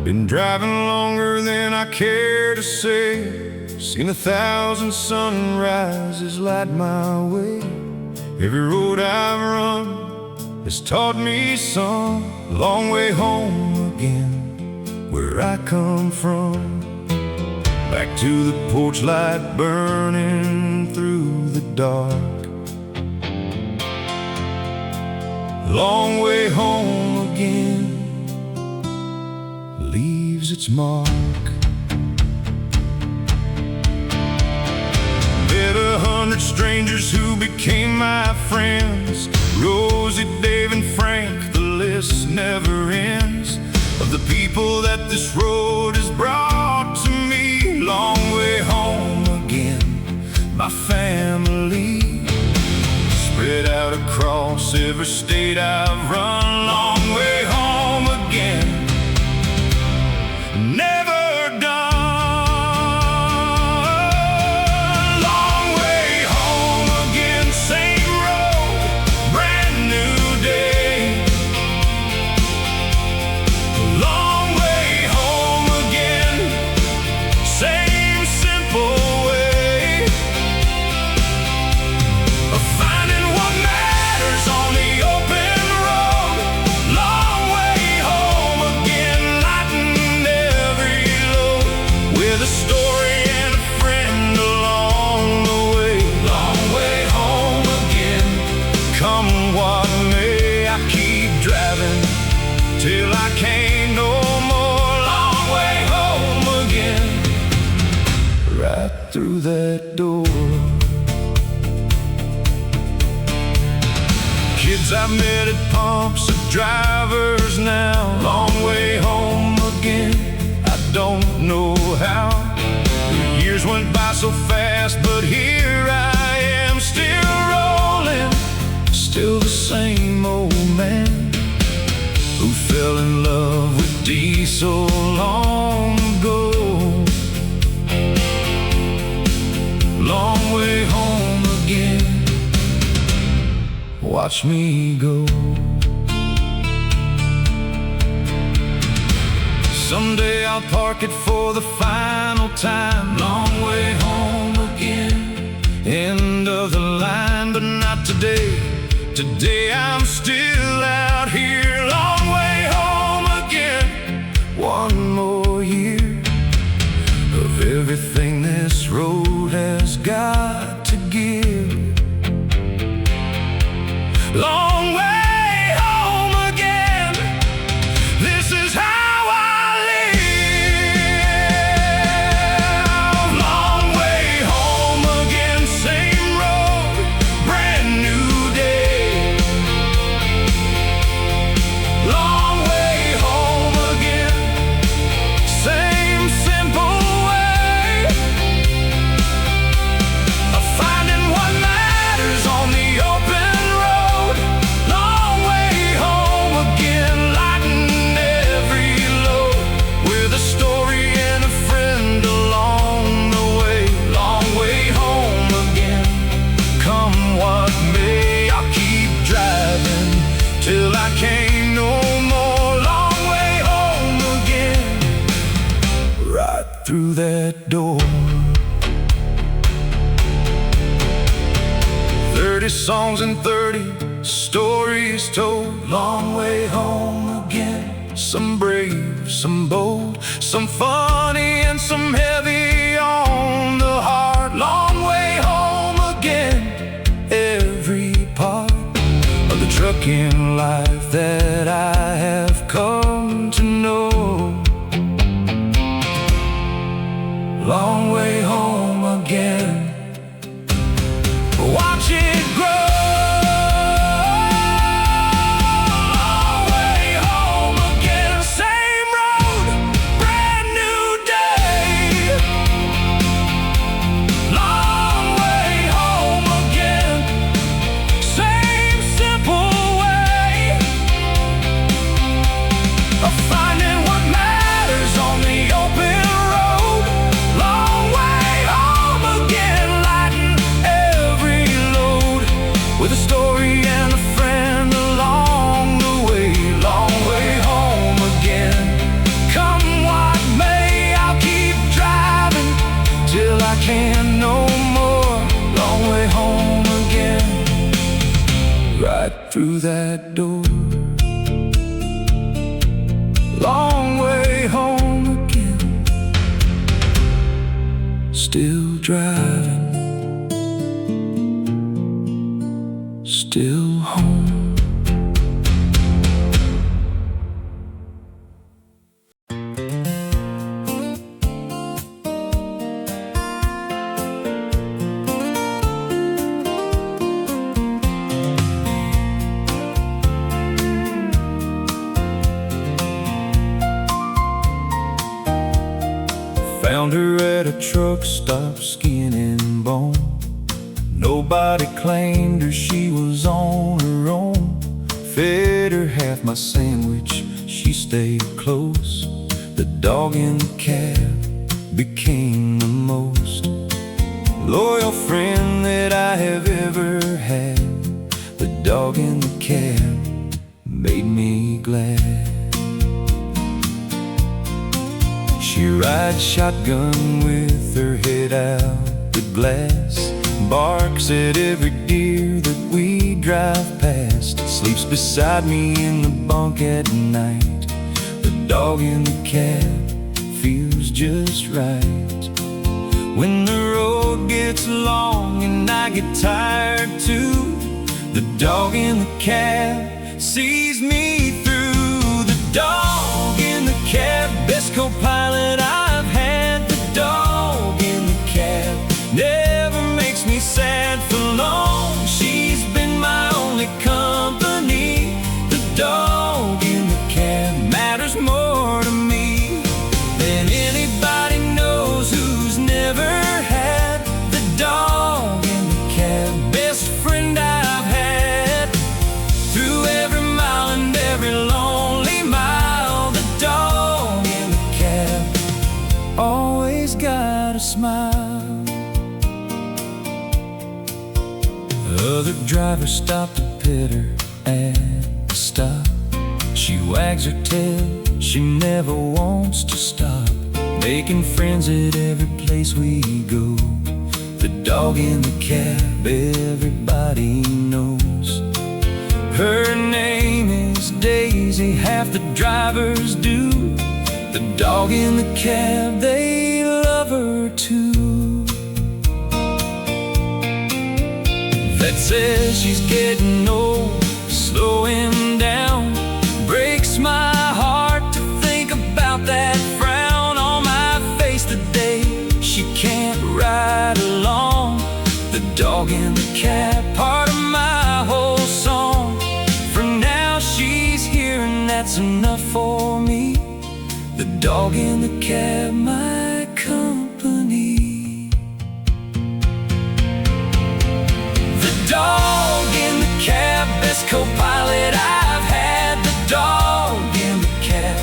Been driving longer than I care to say. Seen 1,000 sunrises light my way. Every road I've run has taught me some. Long way home again, where I come from. Back to the porch light burning through the dark. Long way home again leaves its mark. Met 100 strangers who became my friends. Rosie, Dave, and Frank, the list never ends. Of the people that this road has brought to me. Long way home again, my family. Spread out across every state I've run. Long way home again, never done. Long way home again, same road, brand new day. Long way home again, same simple way of finding what matters on the open road. Long way home again, lighten every load, with a story and a friend along the way. Long way home again, come what may. I keep driving till I can't no more. Long way home again, right through that door. Kids I've met at pumps are drivers now. Long way home again, I don't know how. The years went by so fast, but here I am, still rolling. Still the same old man who fell in love with D so long ago. Long way home again, watch me go. Someday I'll park it for the final time. Long way home again, end of the line, but not today. Today I'm still out here. Long way home again, one more year of everything this road has got to give. Long way home again, this is how I live. Long way home again, same road, brand new day. Long way home again, same simple way of finding what matters on the open road. Long way home again, lighten every load, with a story and a friend along the way. Long way home again, come what may. I'll keep driving till I can't no more. Long way home again, right through that door. 30 songs and 30 stories told. Long way home again, some brave, some bold, some funny and some heavy on the heart. Long way home again, every part of the trucking life that I have come to know. Long way home again, watch it grow. Long way home again, same road, brand new day. Long way home again, same simple way through that door. Long way home again, still driving, still home. Found her at a truck stop, skin and bone. Nobody claimed her, she was on her own. Fed her half my sandwich, she stayed close. The dog in the cab became the most loyal friend that I have ever had. The dog in the cab made me glad. She rides shotgun with her head out the glass, barks at every deer that we drive past, sleeps beside me in the bunk at night. The dog in the cab feels just right. When the road gets long and I get tired too, the dog in the cab sees me through. The dog in the cab, best co-pilot I've had. The dog in the cab never makes me sad for long. She's been my only company. The dog in the cab matters more to me than anybody knows who's never had. The dog in the cab, best friend I've had. Through every mile and every lonely mile, the dog in the cab always got a smile. Other drivers stop to pit her at the stop. She wags her tail, she never wants to stop, making friends at every place we go. The dog in the cab everybody knows. Her name is Daisy, half the drivers do. The dog in the cab, they love her too. That says she's getting old, slowing down. Breaks my heart to think about that frown on my face the day she can't ride along. The dog in the cab, part of my whole song. For now she's here and that's enough for me. The dog in the cab, my company. The dog in the cab, best co-pilot I've had. The dog in the cab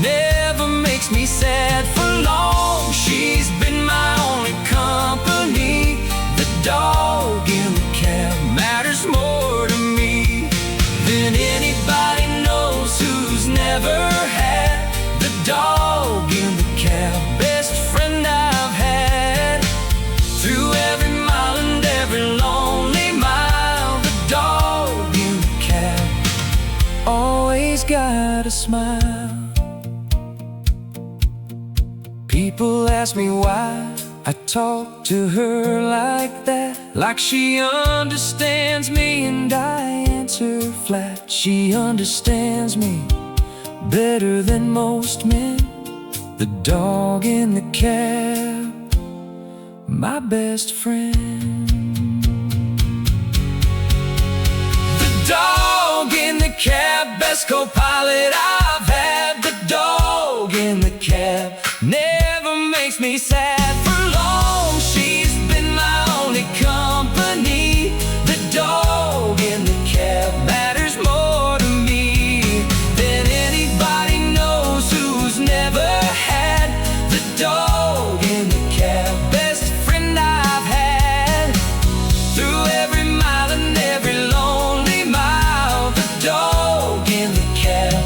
never makes me sad for long. She's been my only company. The dog in the cab matters more to me than anybody knows who's never had. The dog in the cab, best friend I've had. Through every mile and every lonely mile, the dog in the cab always got a smile. People ask me why I talk to her like that, like she understands me, and I answer flat. She understands me better than most men. The dog in the cab, my best friend. The dog in the cab, best co-pilot I've had. The dog in the cab never makes me sad for long. She's been my only company. The dog in the cab matters more to me than anybody knows who's never had. The dog in the cab, best friend I've had. Through every mile and every lonely mile, the dog in the cab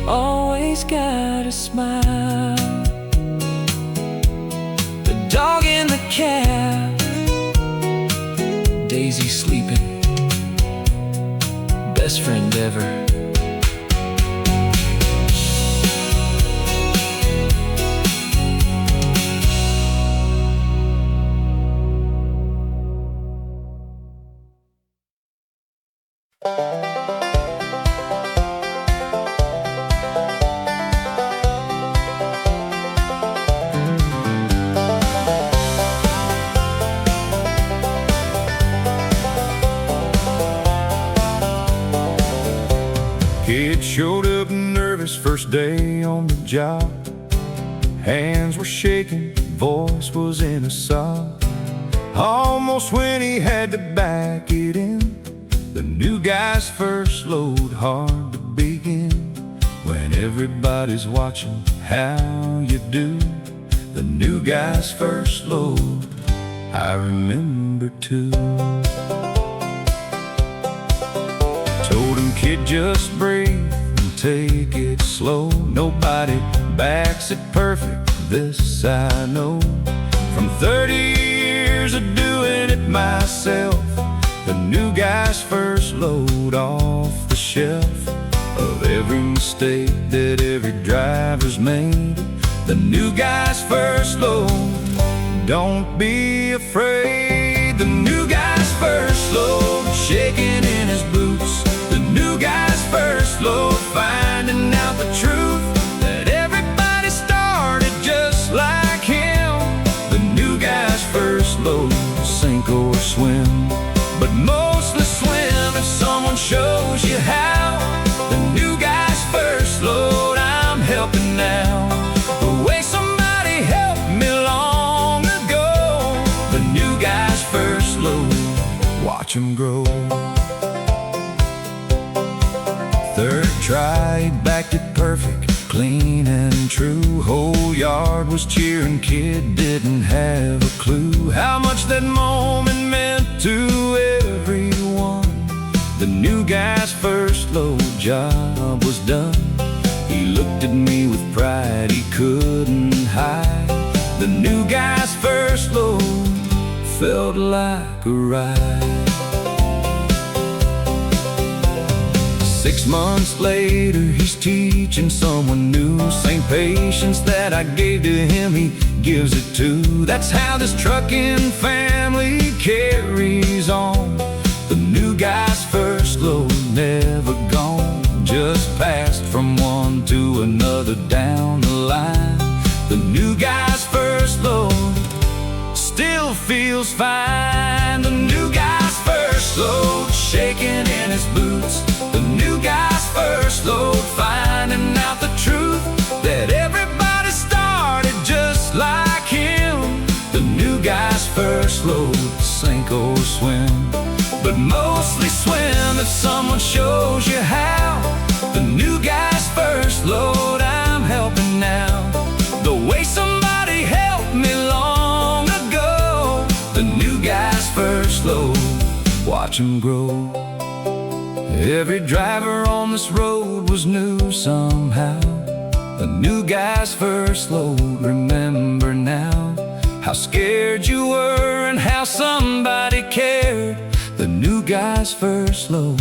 always got a smile. The dog in the cab, Daisy sleeping, best friend ever. Kid showed up nervous first day on the job. Hands were shaking, voice was in a sob. Almost when he had to back it in. The new guy's first load, hard to begin. When everybody's watching how you do. The new guy's first load, I remember too. Told him, kid, just breathe and take it slow. Nobody backs it perfect, this I know. From 30 years of doing it myself, the new guy's first load off the shelf. Of every mistake that every driver's made, the new guy's first load, don't be afraid. The new guy's first load, shaking in his boots. The new guy's first load, finding out the truth, that everybody started just like him. The new guy's first load, sink or swim, but mostly swim if someone shows you how. The new guy's first load, I'm helping now, the way somebody helped me long ago. The new guy's first load, watch him grow. Third try, backed it perfect, clean and true. Whole yard was cheering, kid didn't have a clue how much that moment meant to everyone. The new guy's first load, job was done. He looked at me with pride he couldn't hide. The new guy's first load felt like a ride. 6 months later, he's teaching someone new. Same patience that I gave to him, he gives it to. That's how this trucking family carries on. The new guy's first load, never gone, just passed from one to another down the line. The new guy's first load still feels fine. The new guy's first load, shaking in his boots. The new guy's first load, finding out the truth, that everybody started just like him. The new guy's first load, sink or swim, but mostly swim if someone shows you how. The new guy's first load, I'm helping now, the way somebody helped me long ago. The new guy's first load, watch him grow. Every driver on this road was new somehow. The new guy's first load, remember now how scared you were and how somebody cared. The new guy's first load,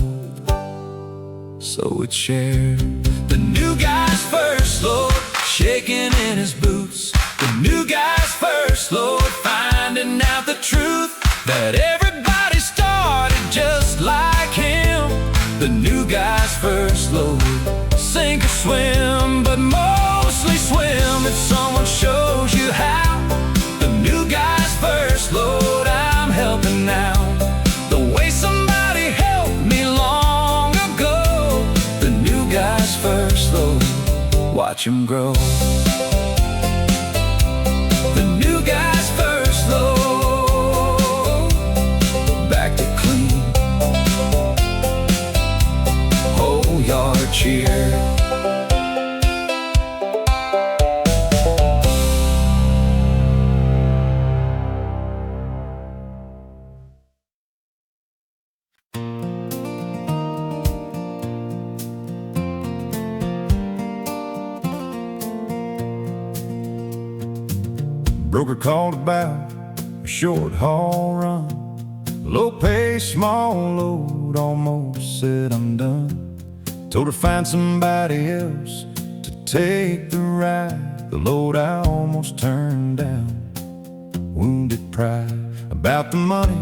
so it's shared. The new guy's first load, shaking in his boots. The new guy's first load, finding out the truth, that everybody started just like him. The new guy's first load, sink or swim, but mostly swim if someone shows you how. The new guy's first load, I'm helping now, the way somebody helped me long ago. The new guy's first load, watch him grow. The new guy's first load, back to clean, whole yard cheer. Broker called about a short haul run. Low pay, small load, almost said I'm done. Told her find somebody else to take the ride. The load I almost turned down. Wounded pride about the money,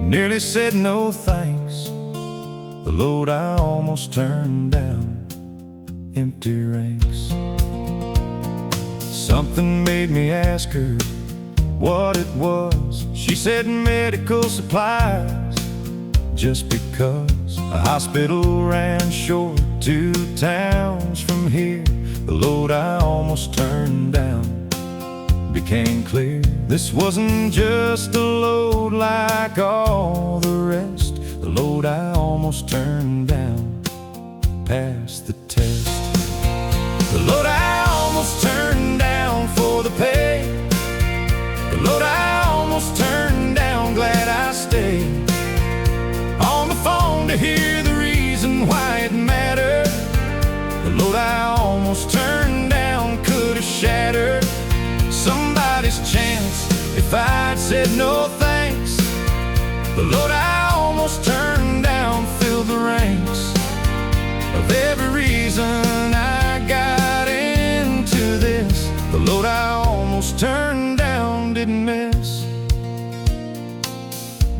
nearly said no thanks. The load I almost turned down. Empty ranks. Something made me ask her what it was. She said medical supplies. Just because a hospital ran short 2 towns from here, the load I almost turned down became clear. This wasn't just a load like all the rest. The load I almost turned down passed the test. The load I almost turned down for the pay. The load I almost turned down, glad I stayed on the phone to hear the reason why it mattered. The load I almost turned down could have shattered somebody's chance if I'd said no thanks. The load I almost turned down filled the ranks of every reason I got into this. The load I almost turned down didn't miss.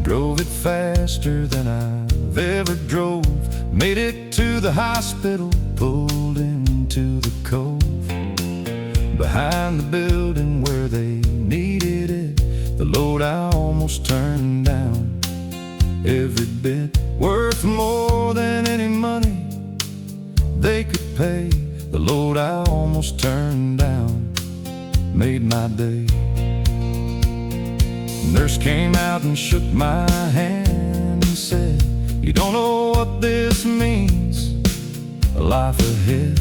Drove it faster than I've ever drove. Made it to the hospital, pulled into the cove behind the building where they needed it. The load I almost turned down, every bit worth more than any money they could pay. The load I almost turned down made my day. Nurse came out and shook my hand and said, "You don't know what this means. A life ahead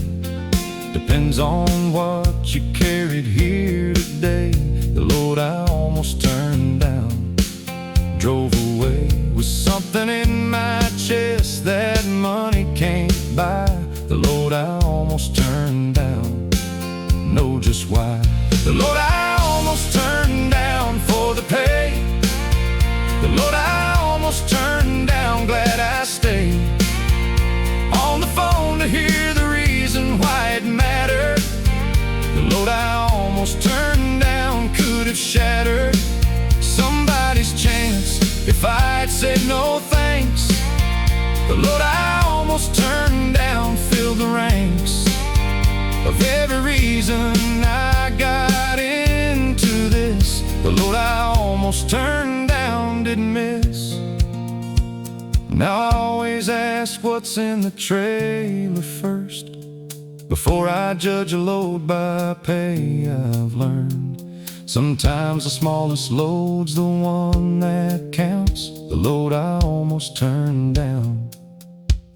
depends on what you carried here today." The load I almost turned down drove away with something in my chest that money can't buy. The load I almost turned down, know just why. The load I almost turned down for the pay. The load I almost turned down, glad I stayed on the phone to hear the reason why it mattered. The load I almost turned down could have shattered somebody's chance if I'd said no thanks. The load I almost turned down filled the ranks of every reason I got into this. The load I almost turned down didn't miss. Now I always ask what's in the trailer first before I judge a load by pay. I've learned sometimes the smallest load's the one that counts. The load I almost turned down,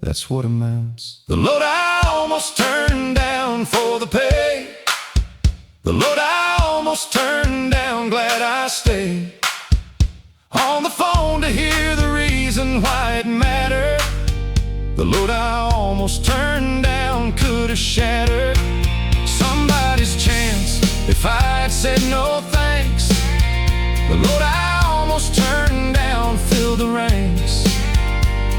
that's what amounts. The load I almost turned down for the pay. The load I almost turned down, glad I stayed on the phone to hear the reason why it mattered. The load I almost turned down could have shattered somebody's chance if I'd said no thanks. The load I almost turned down filled the ranks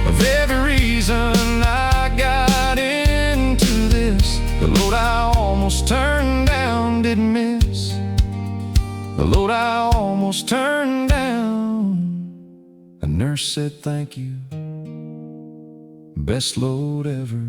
of every reason I got into this. The load I almost turned down didn't miss. The load I almost turned down. A nurse said thank you, best load ever.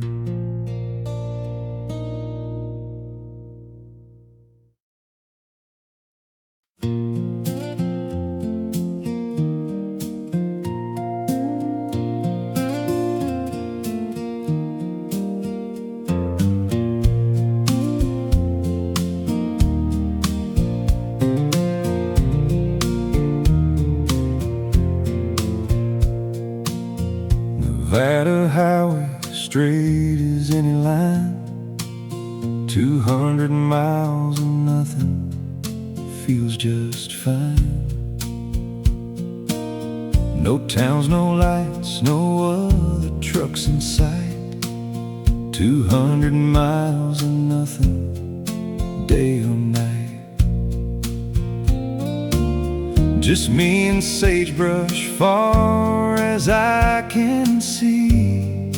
Nevada highway, straight as any line, 200 miles and nothing feels just fine. No towns, no lights, no other trucks in sight, 200 miles and nothing, day or night. Just me and sagebrush far as I can see.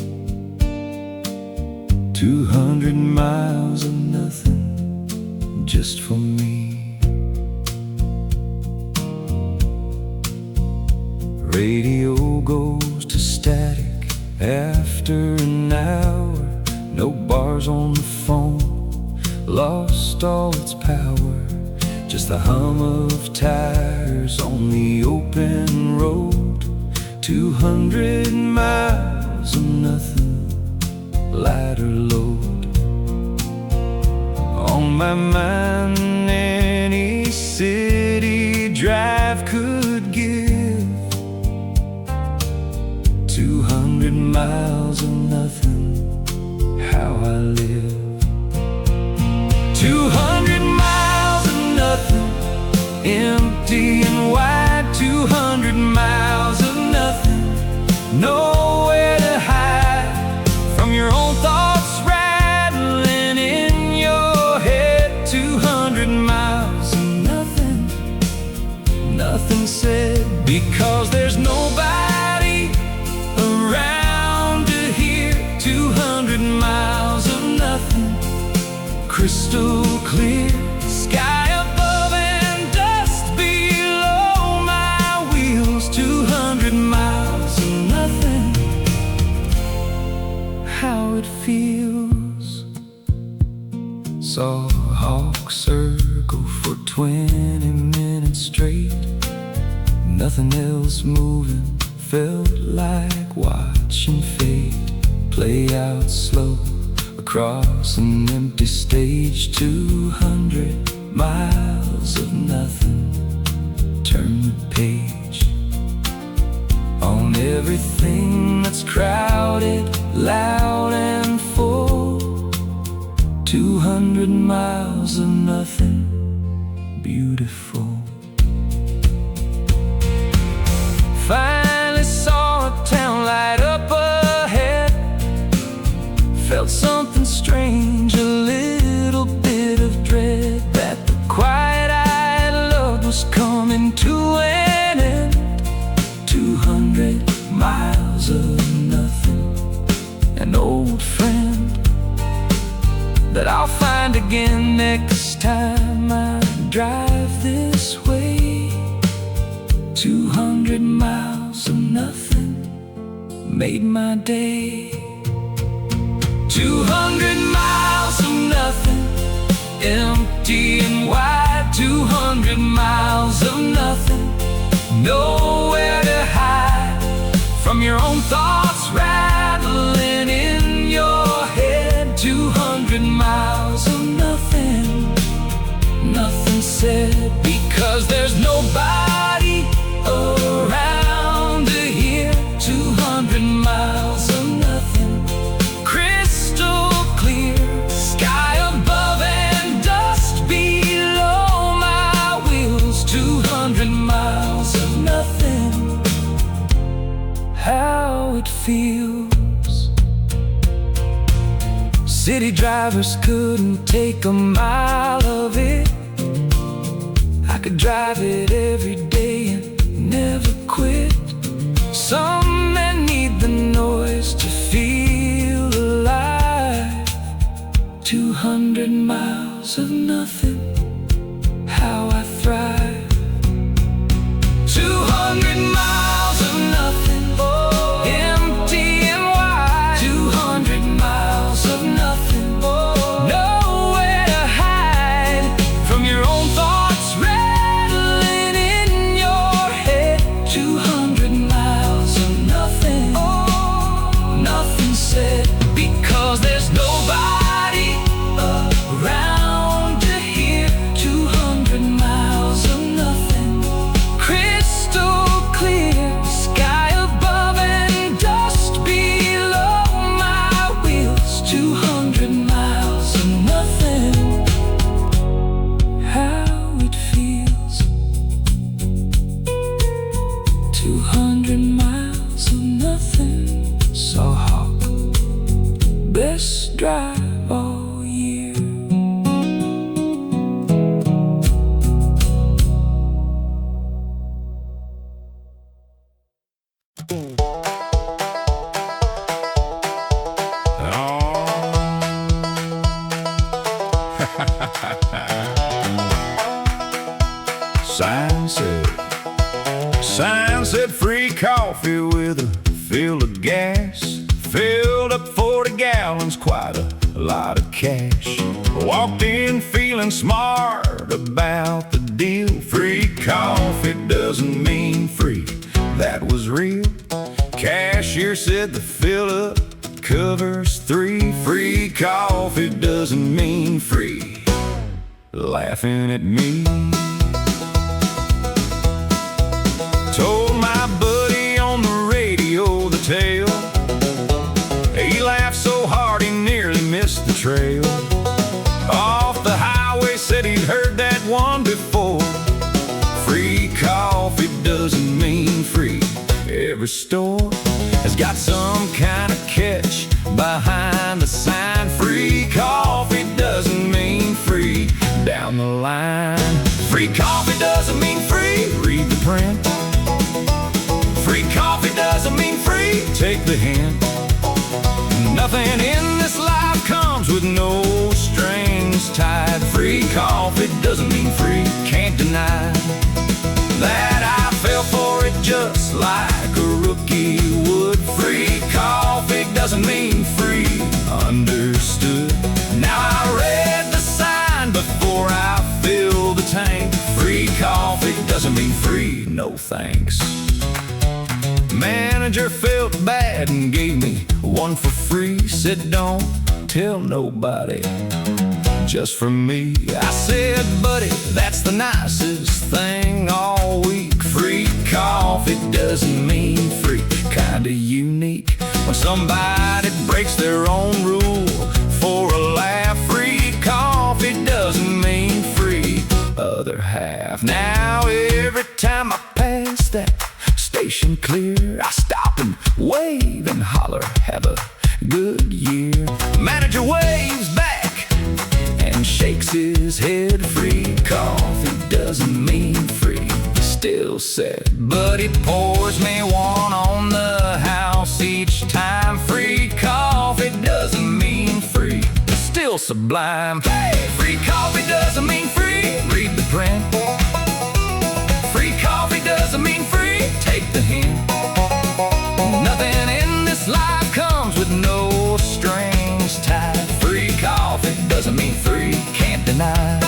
200 miles of nothing just for me. Radio goes to static after an hour. No bars on the phone, lost all its power. Just the hum of tires on the open road. 200 miles of nothing, lighter load. On my mind, any city drive could give. 200 miles of nothing, how I live. 200 miles of nothing, empty and wide. 200 miles of nothing, nowhere to hide from your own thoughts rattling in your head. 200 miles of nothing, nothing said, because there's nobody around to hear. 200 miles of nothing, crystal clear, sky above and dust below my wheels. 200 miles of nothing, how it feels. Saw a hawk circle for 20 minutes straight, nothing else moving, felt like watching fate play out slow across an empty stage. 200 miles of nothing, turn the page on everything that's crowded, loud and full. 200 miles of nothing, beautiful. Finally saw a town light up ahead. Felt something strange, a little bit of dread, that the quiet I loved was coming to an end. 200 miles of nothing, an old friend that I'll find again next time I drive this way. 200 miles of nothing made my day. 200 miles of nothing, empty and wide. 200 miles of nothing, nowhere to hide from your own thoughts rattling in your head. 200 miles of nothing, nothing said, because there's nobody around to hear. 200 miles of nothing, crystal clear, sky above and dust below my wheels. 200 miles of nothing, how it feels. City drivers couldn't take a mile of it. I could drive it every day and never quit. Some men need the noise to feel alive. 200 miles of nothing, how I thrive. 200 miles of nothing, empty and wide. 200 miles of nothing, nowhere to hide from your own thoughts rattling in your head. 200 miles of nothing, nothing said, because there's nobody around to hear. 200 miles of nothing, crystal clear, sky above and dust below my wheels. 200 miles of nothing, how it feels. 200 miles of nothing, saw hawk, best drive all year. Sign said free coffee with a fill of gas. Filled up 40 gallons, quite a lot of cash. Walked in feeling smart about the deal. Free coffee doesn't mean free, that was real. Cashier said the fill up covers 3. Free coffee doesn't mean free, laughing at me. Told my buddy on the radio the tale. He laughed so hard he nearly missed the trail. Off the highway said he'd heard that one before. Free coffee doesn't mean free. Every store has got some kind of catch behind the sign. Free coffee doesn't mean free down the line. Free coffee doesn't mean free, read the print. Free coffee doesn't mean free, take the hint. Nothing in this life comes with no strings tied. Free coffee doesn't mean free, can't deny that I fell for it just like a rookie would. Free coffee doesn't mean free, understood. Now I read the sign before I filled the tank. Free coffee doesn't mean free, no thanks. Manager felt bad and gave me one for free. Said don't tell nobody, just for me. I said, buddy, that's the nicest thing all week. Free coffee doesn't mean free, kinda unique. When somebody breaks their own rule for a laugh. Free coffee doesn't mean free, other half. Now every time I pass that station clear, I stop and wave and holler, have a good year. Manager waves back and shakes his head. Free coffee doesn't mean free, still said, but he pours me one on the house each time. Free coffee doesn't mean free, still sublime. Hey, free coffee doesn't mean free, read the print. Free coffee doesn't mean free, take the hint. Nothing in this life comes with no strings tied. Free coffee doesn't mean free, can't deny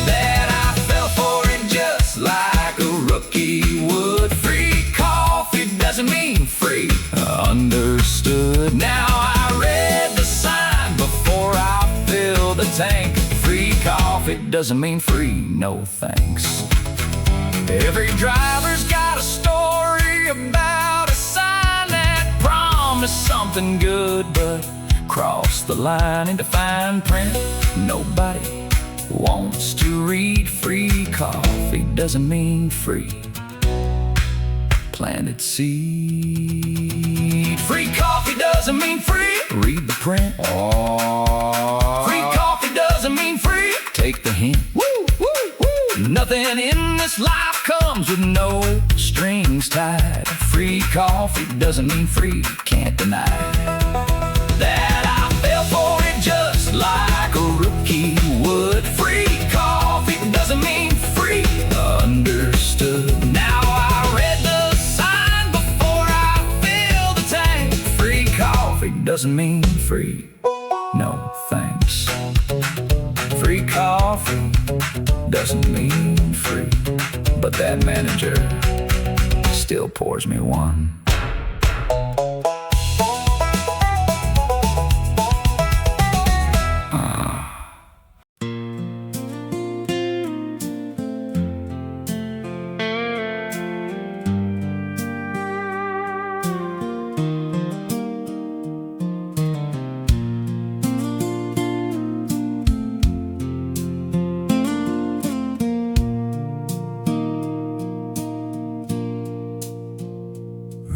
that I fell for it just like a rookie would. Free coffee doesn't mean free, understood. Now I read the sign before I filled the tank. Free coffee doesn't mean free, no thanks. Every driver's got a story about a sign that promised something good, but crossed the line into fine print. Nobody wants to read. Free coffee doesn't mean free, planted seed. Free coffee doesn't mean free, read the print. Free coffee doesn't mean free, take the hint. Woo, woo, woo. Nothing in this life comes with no strings tied. Free coffee doesn't mean free, can't deny that I fell for it just like a rookie would. Free coffee doesn't mean free, understood. Now I read the sign before I filled the tank. Free coffee doesn't mean free, no thanks. Free coffee doesn't mean free, but that manager still pours me one.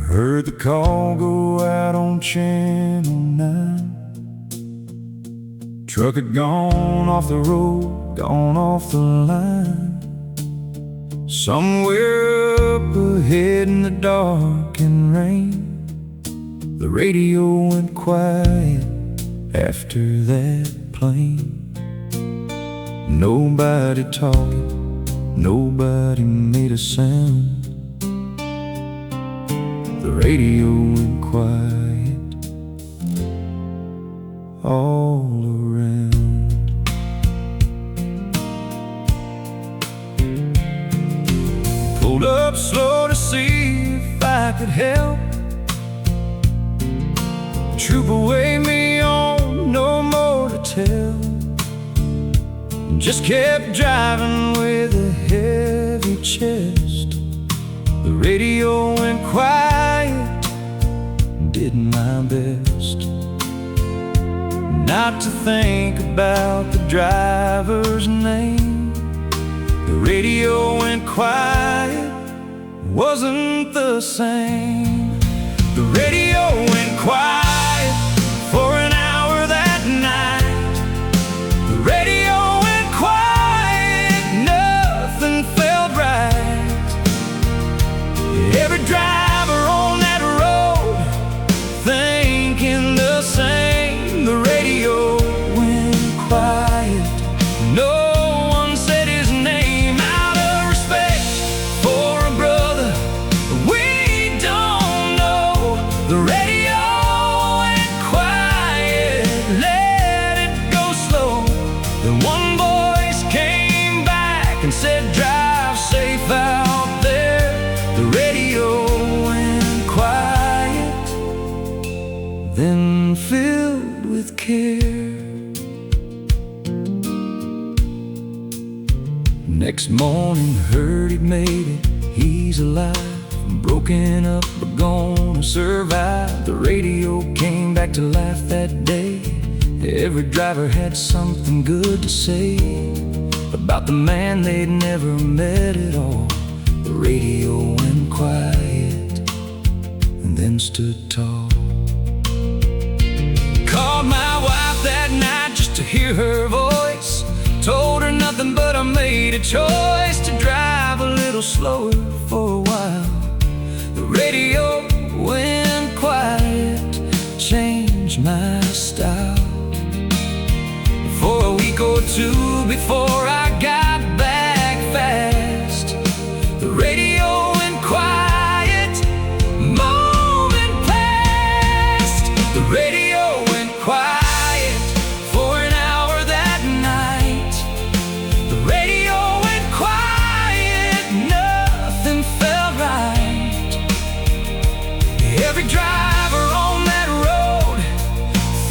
Heard the call go out on Channel 9. Truck had gone off the road, gone off the line. Somewhere up ahead in the dark and rain, the radio went quiet after that plane. Nobody talking, nobody made a sound. The radio went quiet all around. Pulled up slow to see if I could help. The trooper waved me on, no more to tell. Just kept driving with a heavy chest. The radio went quiet, did my best not to think about the driver's name. The radio went quiet, wasn't the same. The radio went quiet for an hour that night. The radio went quiet, nothing felt right. Every driver on that road thinking the same. The radio went quiet, no one said his name out of respect for a brother we don't know. The radio went quiet, let it go slow. Then one voice came back and said, drive safe out there. The radio went quiet, then filled with care. Next morning, heard he'd made it, he's alive, broken up but gonna survive. The radio came back to life that day. Every driver had something good to say about the man they'd never met at all. The radio went quiet and then stood tall. Called my wife that night just to hear her voice. Told her nothing, but I made a choice to drive a little slower for a while. The radio went quiet, changed my style. For a week or two before I got back fast, the radio went quiet, moment passed. The radio went quiet for an hour that night. The radio went quiet, nothing felt right. Every driver on that road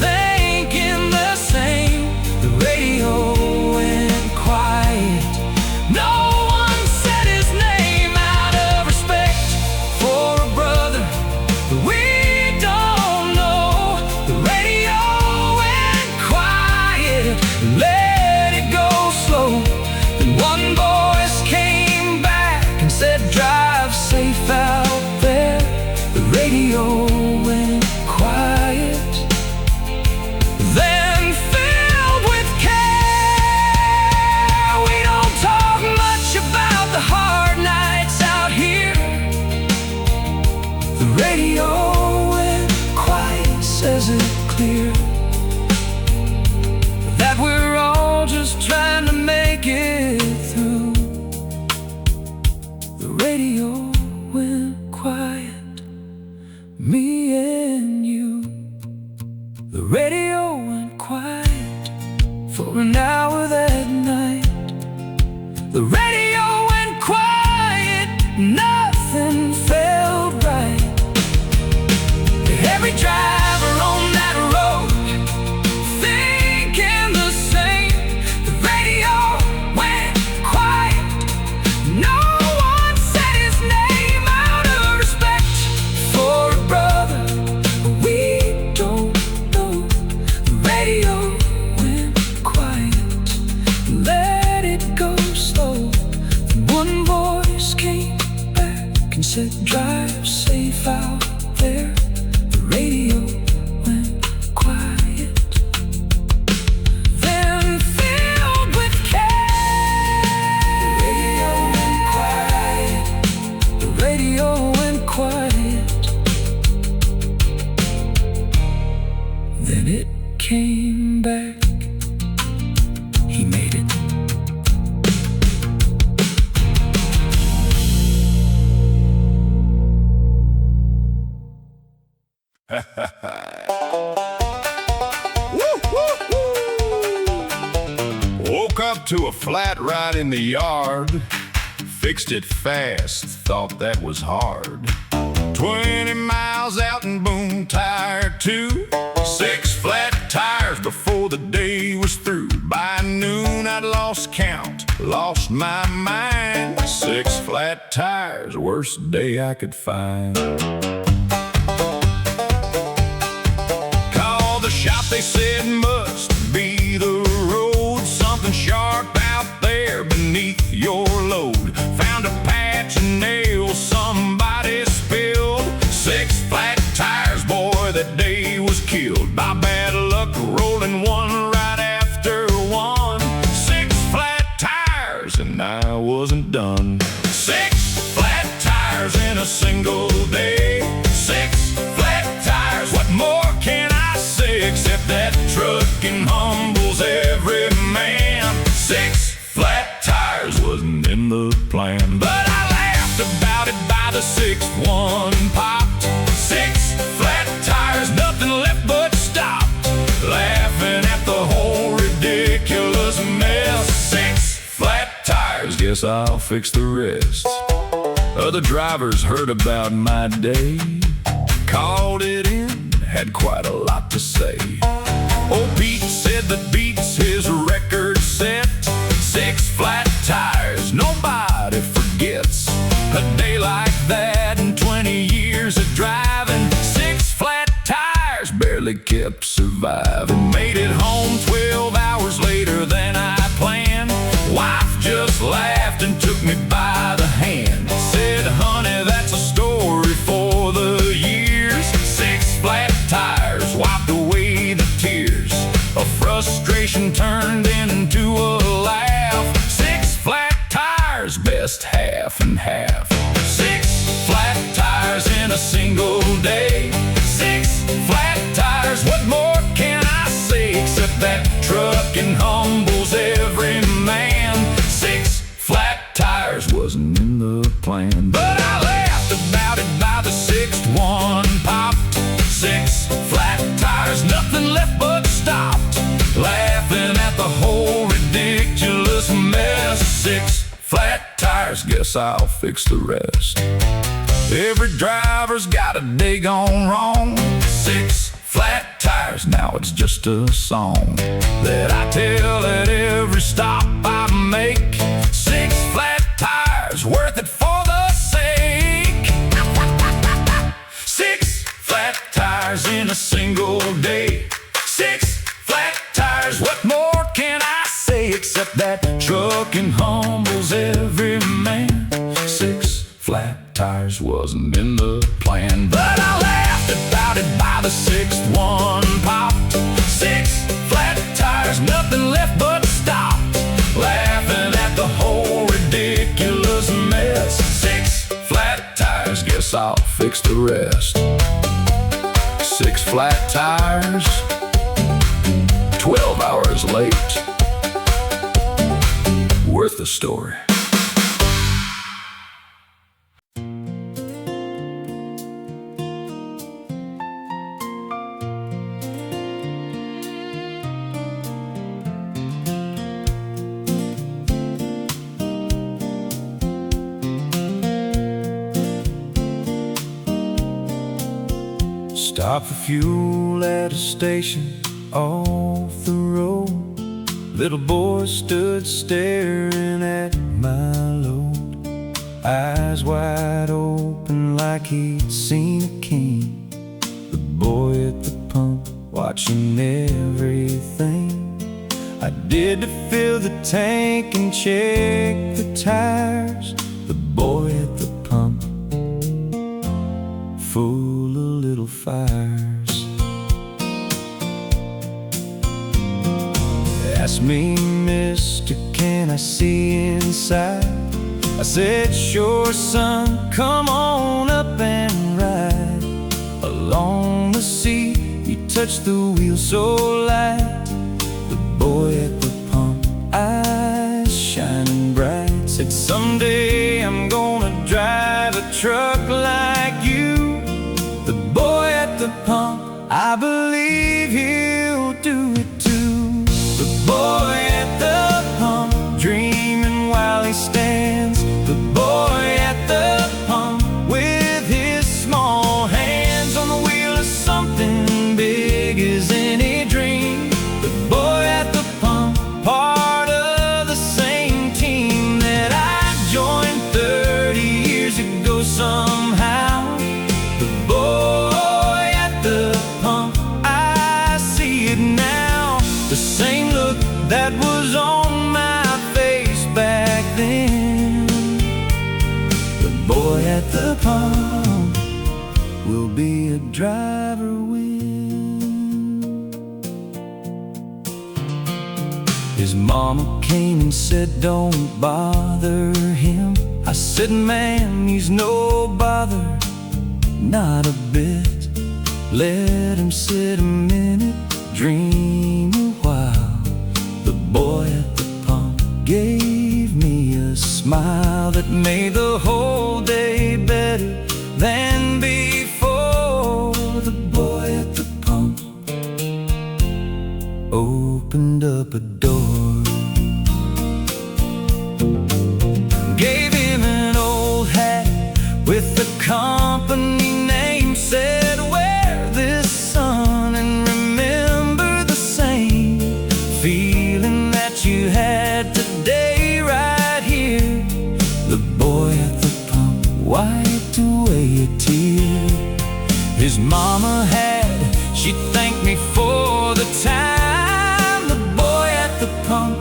thinking the same. The radio went quiet, no one said his name out of respect for a brother we don't know. The radio went quiet, let it go slow. Then one voice came back and said, drive safe out there. The radio went quiet, then filled with care. We don't talk much about the hard nights out here. The radio went quiet, says it clear that we're all just trying to make it through. The radio went quiet, me and you. The radio went quiet for an hour that night. The radio went quiet, nothing felt right. Every driver on that road thinking the same. The radio went quiet, no one said his name out of respect for a brother we don't know. The radio went quiet, let it go slow. Woke up to a flat right in the yard. Fixed it fast, thought that was hard. 20 miles out and boom, tire 2. 6 flat tires before the day was through. By noon I'd lost count, lost my mind. 6 flat tires, worst day I could find. Called the shop, they said must be the road. Something sharp out there beneath your load. Found a patch of nails somebody spilled. 6 flat tires, boy, that day was killed. By bad luck, rolling one right after one. 6 flat tires, and I wasn't done. 6 flat tires in a single day. 6 flat tires, what more can I say except that trucking humbles every man? 6 flat tires wasn't in the plan, but I laughed about it by the 6th one popped. 6 flat tires, nothing left but stopped. Laughing at the whole ridiculous mess. 6 flat tires, guess I'll fix the rest. Other drivers heard about my day, called it in, had quite a lot to say. Old Pete said that beats his record set. 6 flat tires, nobody forgets a day like that in 20 years of driving. 6 flat tires barely kept surviving. Made it home 12 hours later than I planned. Wife just laughed and took me by the hand. Said, honey, that's a story for the years. 6 flat tires wiped away the tears. A frustration turned into a laugh. 6 flat tires, best half and half. 6 flat tires in a single day. 6 flat tires, what more can I say except that trucking humbles every man? 6 flat tires wasn't in the plan, but I laughed about it by the 6th one popped. 6 flat tires, nothing left but stopped. Laughing at the whole ridiculous mess. 6 flat tires, guess I'll fix the rest. Every driver's got a day gone wrong. 6 flat tires, now it's just a song that I tell at every stop I make. 6 flat tires, worth it for the sake. 6 flat tires in a single day. 6 flat tires, what more can I say except that trucking humbles every man? 6 flat tires wasn't in the plan, but I laughed about it by the 6th one popped. 6 flat tires, nothing left but stopped. Laughing at the whole ridiculous mess. 6 flat tires, guess I'll fix the rest. 6 flat tires, 12 hours late, worth the story. Stop for fuel at a station off the road. Little boy stood staring at my load, eyes wide open like he'd seen a king. The boy at the pump watching everything I did to fill the tank and check the tires. The boy at the pump, full of little fires. Asked me, mister, can I see inside? I said, sure, son, come on up and ride. Along the seat, he touched the wheel so light. The boy at the pump, eyes shining bright, said, someday I'm gonna drive a truck like you. The boy at the pump, I believe he'll do it too. The boy at the pump, the same look that was on my face back then. The boy at the pump will be a driver when his mama came and said, don't bother him. I said, ma'am, he's no bother, not a bit. Let him sit a minute, dream a while. The boy at the pump gave me a smile that made the whole day better than before. The boy at the pump opened up a door, gave him an old hat with the company name, said, wear this, son, and remember the same feeling that you had today right here. The boy at the pump wiped away a tear his mama had. She thanked me for the time. The boy at the pump,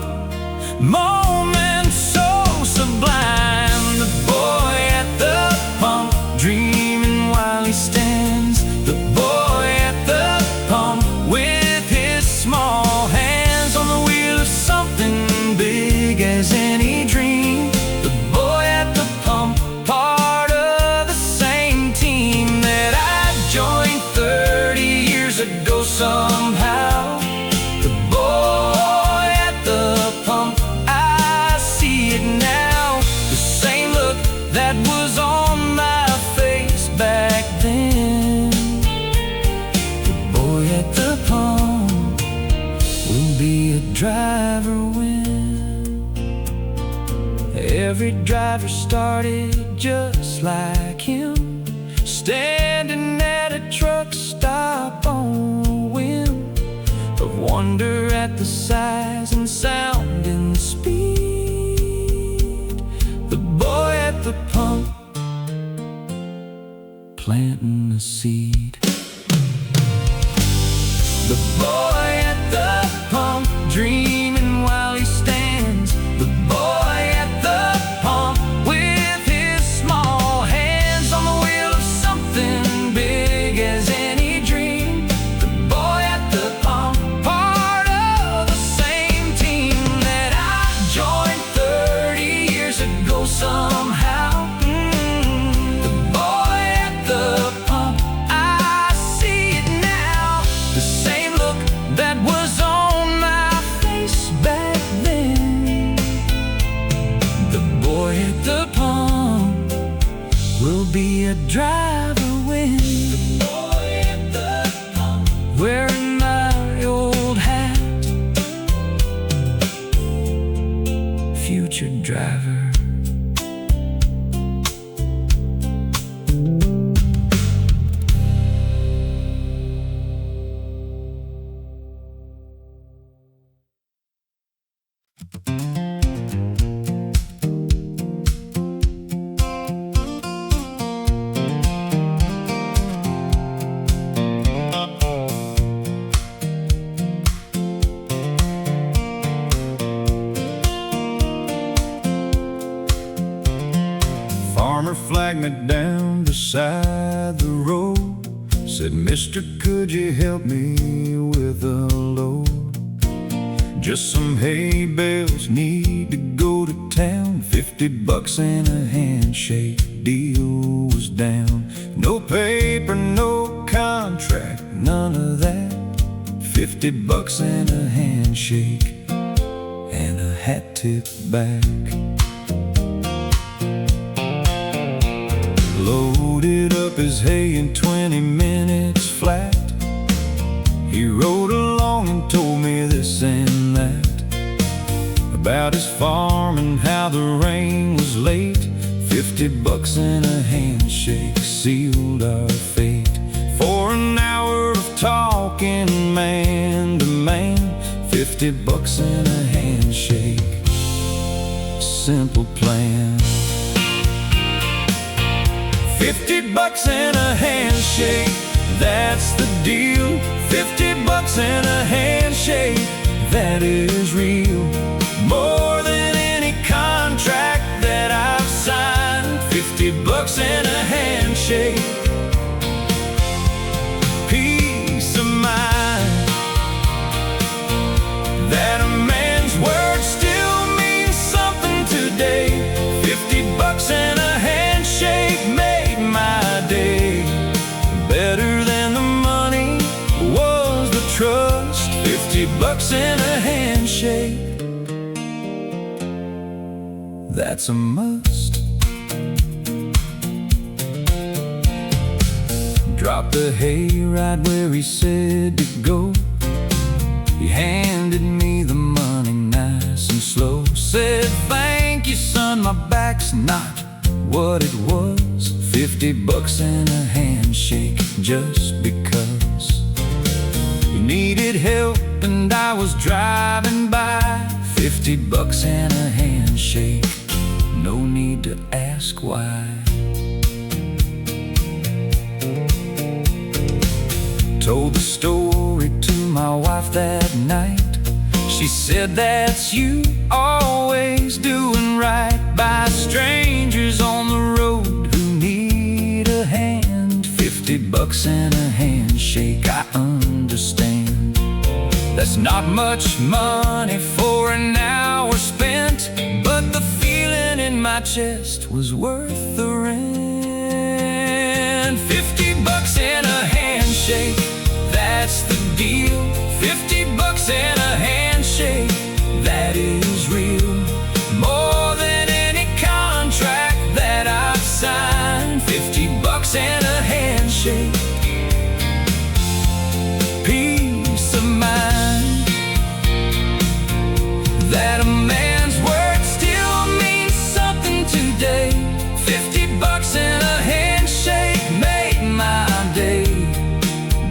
moment so sublime. The boy at the pump, dreaming while he stands. The boy at the pump, with his small hands on the wheel of something big as any dream. The boy at the pump, part of the same team that I joined 30 years ago somehow. The boy at the pump, I see it now, the same look that was on my face back then. The boy at the pump will be a driver when every driver started just like him, standing at a truck stop on a whim of wonder at the size and sound and speed. The boy at the pump, planting a seed. The boy at the pump, dreaming while he stands. The boy at the pump, with his small hands on the wheel of something big as any dream. The boy at the pump, part of the same team that I joined 30 years ago somehow. The boy at the pump, I see it now, the same look that was on my face back then. The boy at the pump will be a driver when the boy at the pump, wearing my old hat, future driver. Farmer flagged me down beside the road, said, mister, could you help me with a load? Just some hay bales, need to go to town. $50 and a handshake, deal was down. No paper, no contract, none of that. $50 and a handshake, and a hat tip back. Loaded up his hay in 20 minutes flat. He rode along and told me this and that about his farm and how the rain was late. $50 and a handshake sealed our fate. For an hour of talking man to man, $50 and a handshake, simple plan. $50 and a handshake, that's the deal. $50 and a handshake, that is real. More than any contract that I've signed. $50 and a handshake. Peace of mind. That a man's word still means something today. $50 and a handshake made my day. Better than the money was the trust. $50 and a handshake. That's a must. Dropped the hay right where he said to go. He handed me the money nice and slow. Said, thank you, son, my back's not what it was. $50 and a handshake just because you needed help and I was driving by. $50 and a handshake, no need to ask why. Told the story to my wife that night. She said, that's you, always doing right by strangers on the road who need a hand. $50 and a handshake, I understand. That's not much money for an hour spent, but the feeling in my chest was worth the rent. $50 and a handshake, that's the deal. $50 and a handshake, that is real. More than any contract that I've signed. $50 and a handshake. Peace of mind. That a man's word still means something today. $50 and a handshake made my day.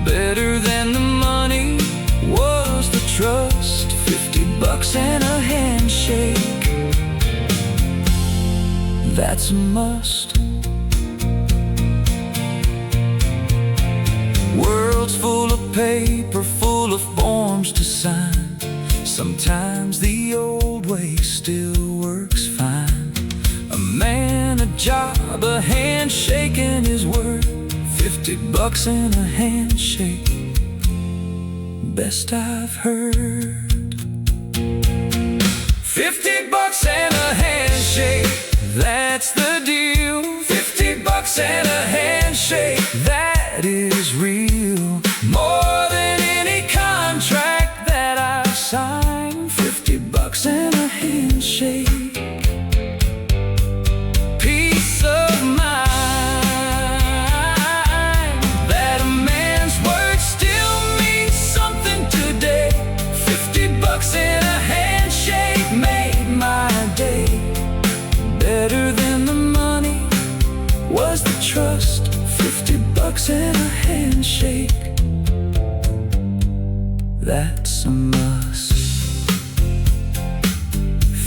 Better than the money was the trust. $50 and a handshake. That's a must. World's full of paper, full of forms to sign. Sometimes the old way still works fine. A man, a job, a handshake and his word. $50 and a handshake, best I've heard. $50 and a handshake, that's the deal. $50 and a handshake, that is real. More than any contract that I've signed. $50 and a handshake. Peace of mind. That a man's word still means something today. $50 and a handshake made my day. Better than the money was the trust. $50 and a handshake, that's a must.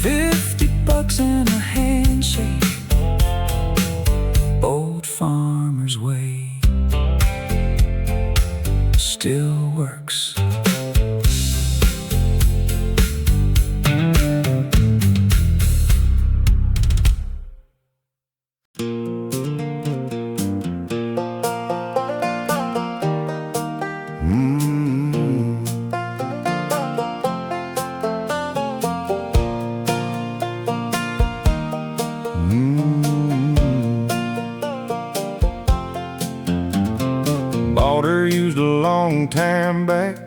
$50 and a handshake, old farmer's way, still works. Bought her used a long time back,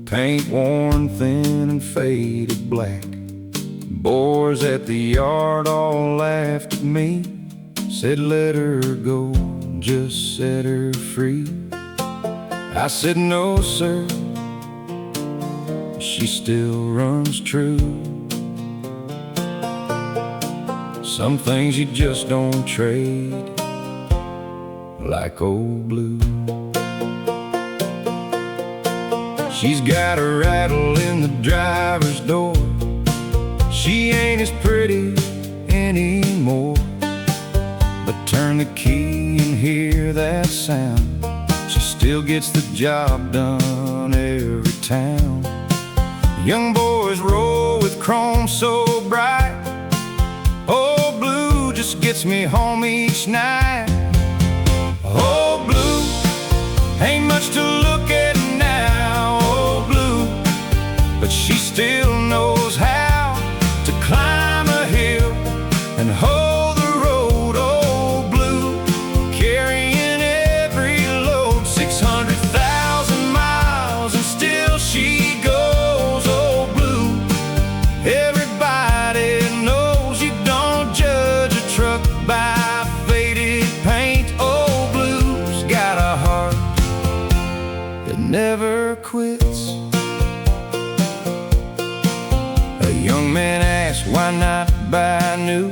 paint worn thin and faded black. Boys at the yard all laughed at me, said let her go, just set her free. I said no sir, she still runs true. Some things you just don't trade, like old blue. She's got a rattle in the driver's door. She ain't as pretty anymore, but turn the key and hear that sound, she still gets the job done every town. Young boys roll with chrome so bright. Old blue just gets me home each night. Old blue, ain't much to look at now. Old blue, but she still knows how to climb a hill and hold the road. Old blue, carrying every load, 600,000 miles, and still she goes. Old blue, everybody knows you don't judge a truck by faded paint. Old blue's got a heart that never quits. A young man asked why not buy new.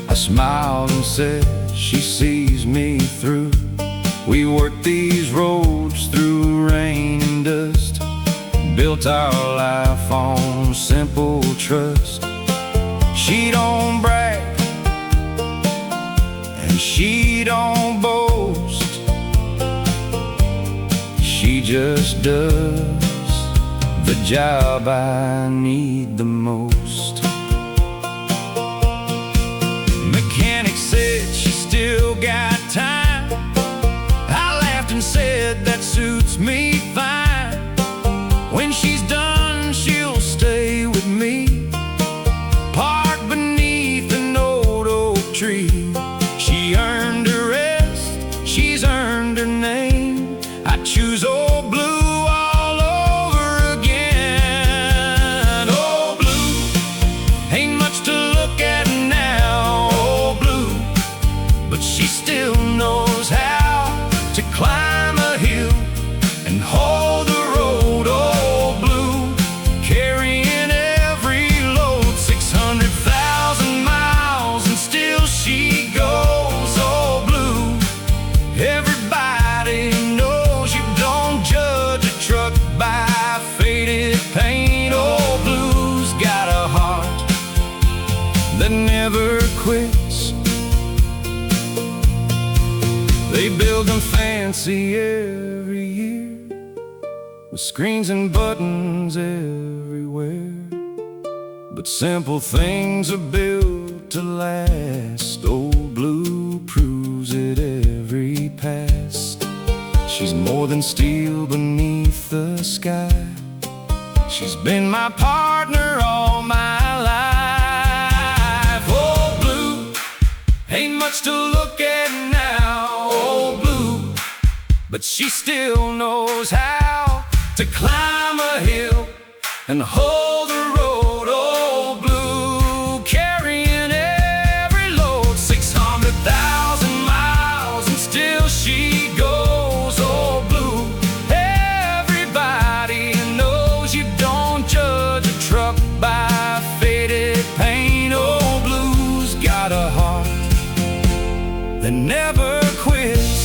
I smiled and said she sees me through. We worked these roads through rain and dust, built our life on simple trust. She don't brag and she don't boast. She just does the job I need the most. Mechanic said she still got time. I laughed and said that suits me fine. When she's done, she'll stay with me, parked beneath an old oak tree. She earned her rest, she's earned her name. I choose old blue all over again. Old blue, ain't much to look at now. Old blue, but she still knows how to climb a hill and hold the road. Old blue, carrying every load, 600,000 miles, and still she goes. Old blue, everybody knows you don't judge a truck by faded paint. Old blue's got a heart that never quits. They build them fancy every year, with screens and buttons everywhere, but simple things are built to last. Old blue proves it every pass. She's more than steel beneath the sky. She's been my partner all my life. Old blue, ain't much to look at now. Old blue, but she still knows how to climb a hill and hold the road. Old blue, carrying every load, 600,000 miles, and still she goes. Old blue, everybody knows you don't judge a truck by faded paint. Old blue's got a heart that never quits.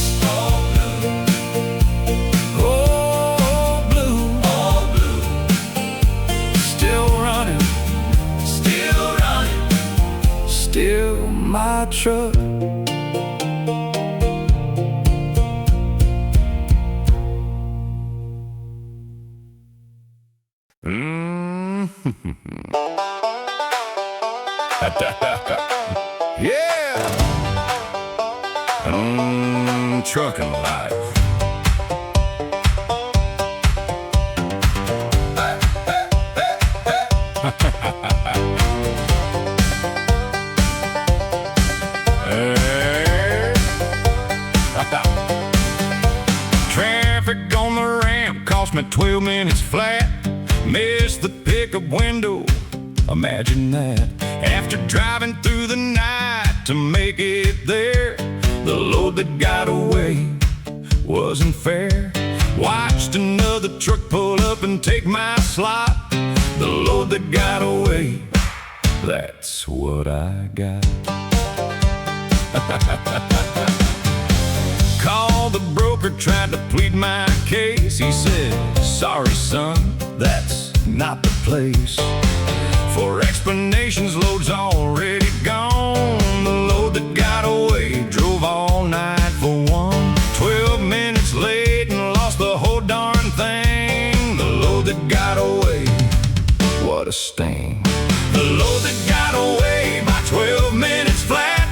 Still my truck. Yeah. Trucking life. Traffic on the ramp cost me 12 minutes flat. Missed the pickup window, imagine that. After driving through the night to make it there, the load that got away wasn't fair. Watched another truck pull up and take my slot. The load that got away, that's what I got. Called the broker, tried to plead my case. He said, sorry son, that's not the place. For explanations, load's already gone. The load that got away drove all night for one. 12 minutes late and lost the whole darn thing. The load that got away, but a sting. The load that got away by 12 minutes flat.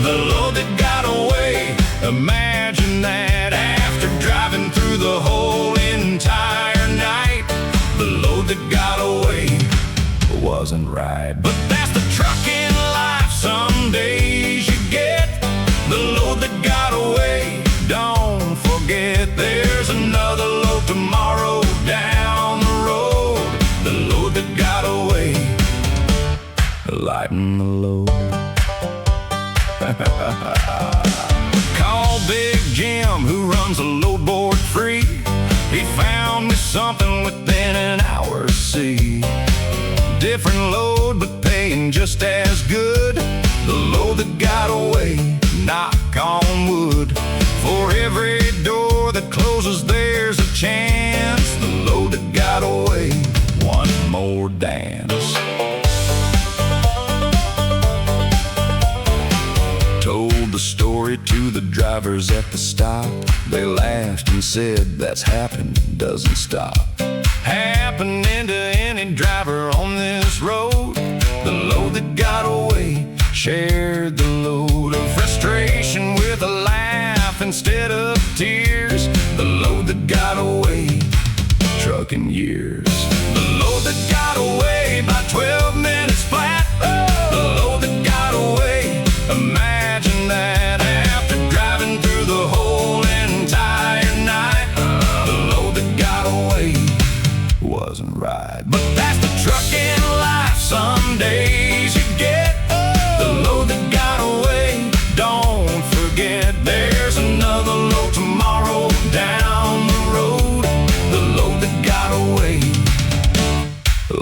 The load that got away. Imagine that after driving through the whole entire night. The load that got away wasn't right. But that's the trucking life. Some days you get the load that got away. Don't forget There's another load tomorrow down the road. The load that got away. lighten the load. Call Big Jim, who runs a load board free. He found me something within an hour, see. Different load, but paying just as good. The load that got away. Knock on wood. For every door that closes, there's a chance. The load that got away. One more dance. Told the story to the drivers at the stop. They laughed and said, that's happened, doesn't stop. Happening to any driver on this road. The load that got away. Shared the load of frustration with a laugh instead of tears. The load that got away. Trucking years. The load that got away by 12 minutes flat. The load that got away. Imagine that after driving through the whole entire night. The load that got away wasn't right. But that's the trucking life. Some days you get the load that got away. Don't forget There's another load tomorrow down the road. The load that got away.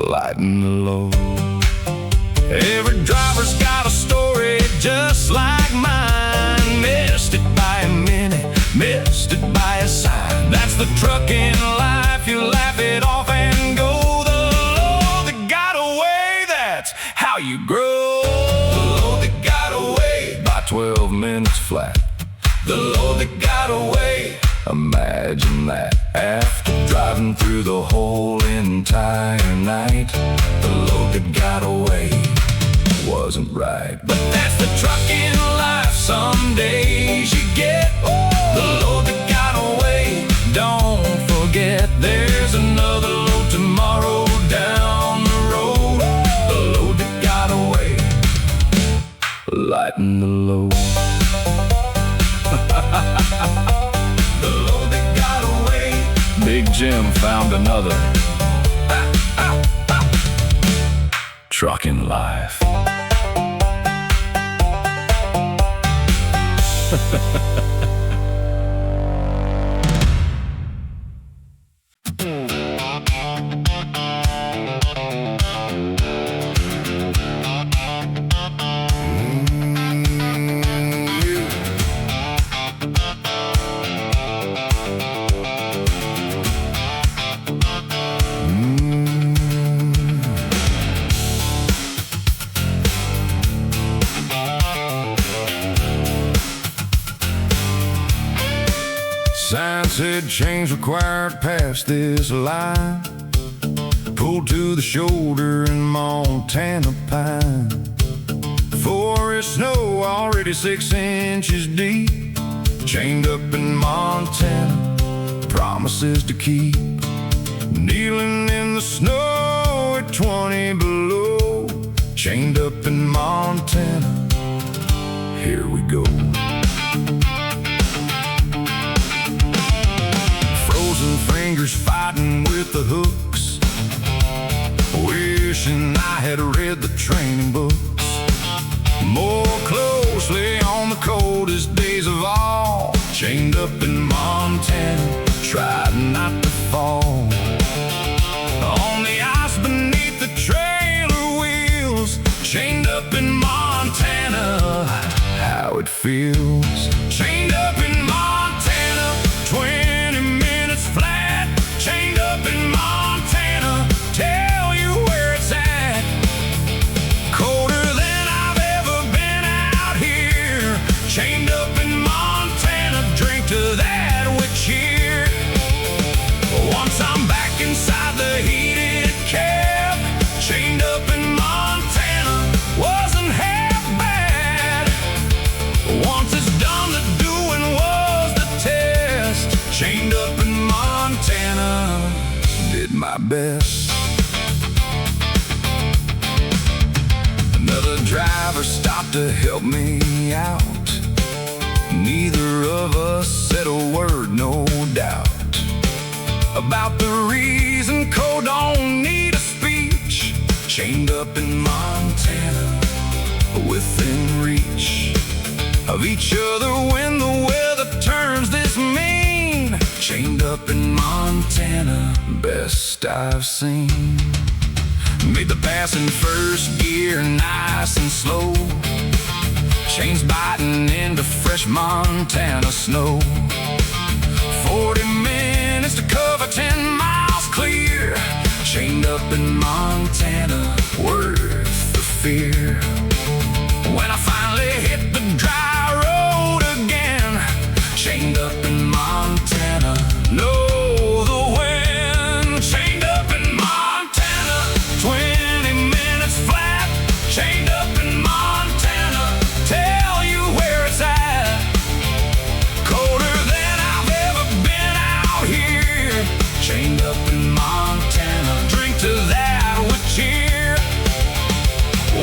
lighten the load. Every driver's got a story just like mine. Missed it by a minute, missed it by a sign. That's the trucking life. You laugh it off and go. The load that got away, that's how you grow. The load that got away by 12 minutes flat. The load that got away. Imagine that after driving through the whole entire night. The load that got away wasn't right. But that's the trucking life. Some days you get the load that got away. Don't forget There's another load tomorrow down the road. The load that got away. lighten the load. The load that got away. Big Jim found another trucking life. Sign said change required past this line. Pulled to the shoulder in Montana pine. Forest snow already 6 inches deep. Chained up in Montana, promises to keep. Kneeling in the snow at 20 below. Chained up in Montana, here we go. Frozen fingers fighting with the hooks. Wishing I had read the training books more closely on the coldest days of all. Chained up in Montana, tried not to fall. On the ice beneath the trailer wheels. Chained up in Montana, how it feels. Chained up in Montana, 20 minutes flat. Chained up in Montana, tell you where it's at. Colder than I've ever been out here. Chained up in Montana, drink to that with cheer. Once I'm back inside the heated cab. best. Another driver stopped to help me out. Neither of us said a word, no doubt, about the reason Cole don't need a speech. Chained up in Montana, within reach of each other when the weather turns this mean. Chained up in Montana, best I've seen. Made the pass in first gear, nice and slow. Chains biting into fresh Montana snow. 40 minutes to cover 10 miles clear. Chained up in Montana, worth the fear. When I finally hit the dry road again, chained up in Montana, know the wind. Chained up in Montana, 20 minutes flat. Chained up in Montana, tell you where it's at. Colder than I've ever been out here. Chained up in Montana, drink to that with cheer.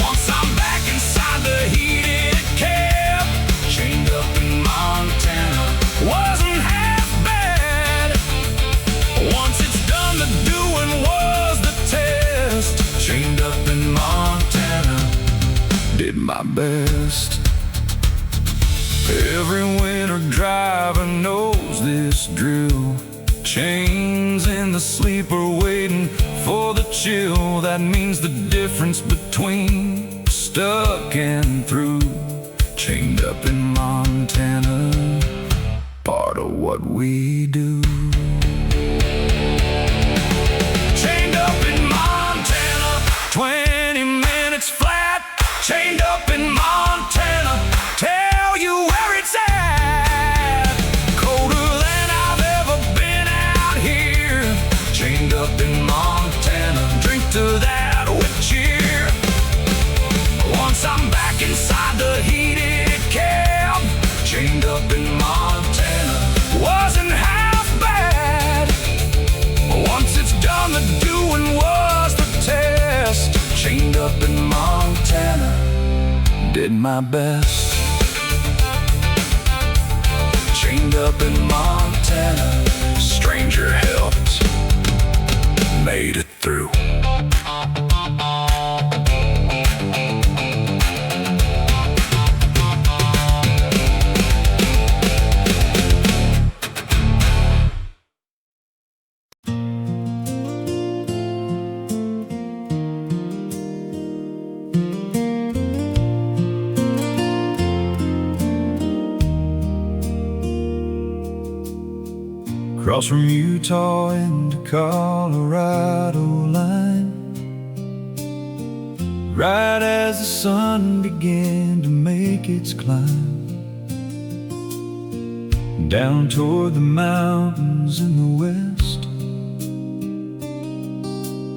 Once I'm back inside the heated cab, chained up in Montana, wasn't half bad. Once it's done, the doing was the test. Chained up in Montana, did my best. Every winter driver knows this drill. Chains in the sleeper waiting for the chill. That means the difference between stuck and through. Chained up in Montana, part of what we do. Chained up in Montana, 20 minutes flat. Chained up in Montana, tell you where it's at. Colder than I've ever been out here. Chained up in Montana, drink to that with cheer. Once I'm back inside the heated cab, chained up in Montana, wasn't half bad. Once it's done, the doing was the test. Chained up in Montana, did my best. Chained up in Montana, stranger helped, made it through. Cross from Utah into Colorado line, right as the sun began to make its climb down toward the mountains in the west.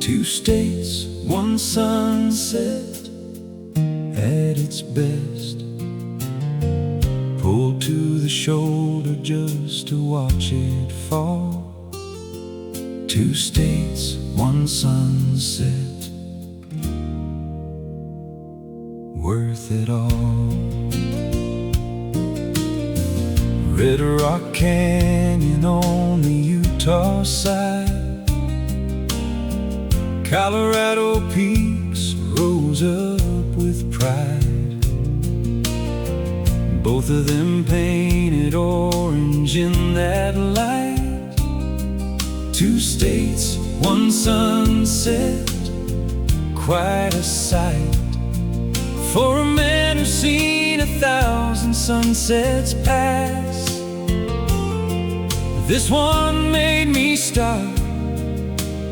Two states, one sunset at its best. Pulled to the shoulder just to watch it fall. Two states, one sunset, worth it all. Red Rock Canyon on the Utah side, Colorado peaks rose up with pride. Both of them painted orange in that light. Two states, one sunset, quite a sight for a man who's seen 1,000 sunsets pass. This one made me stop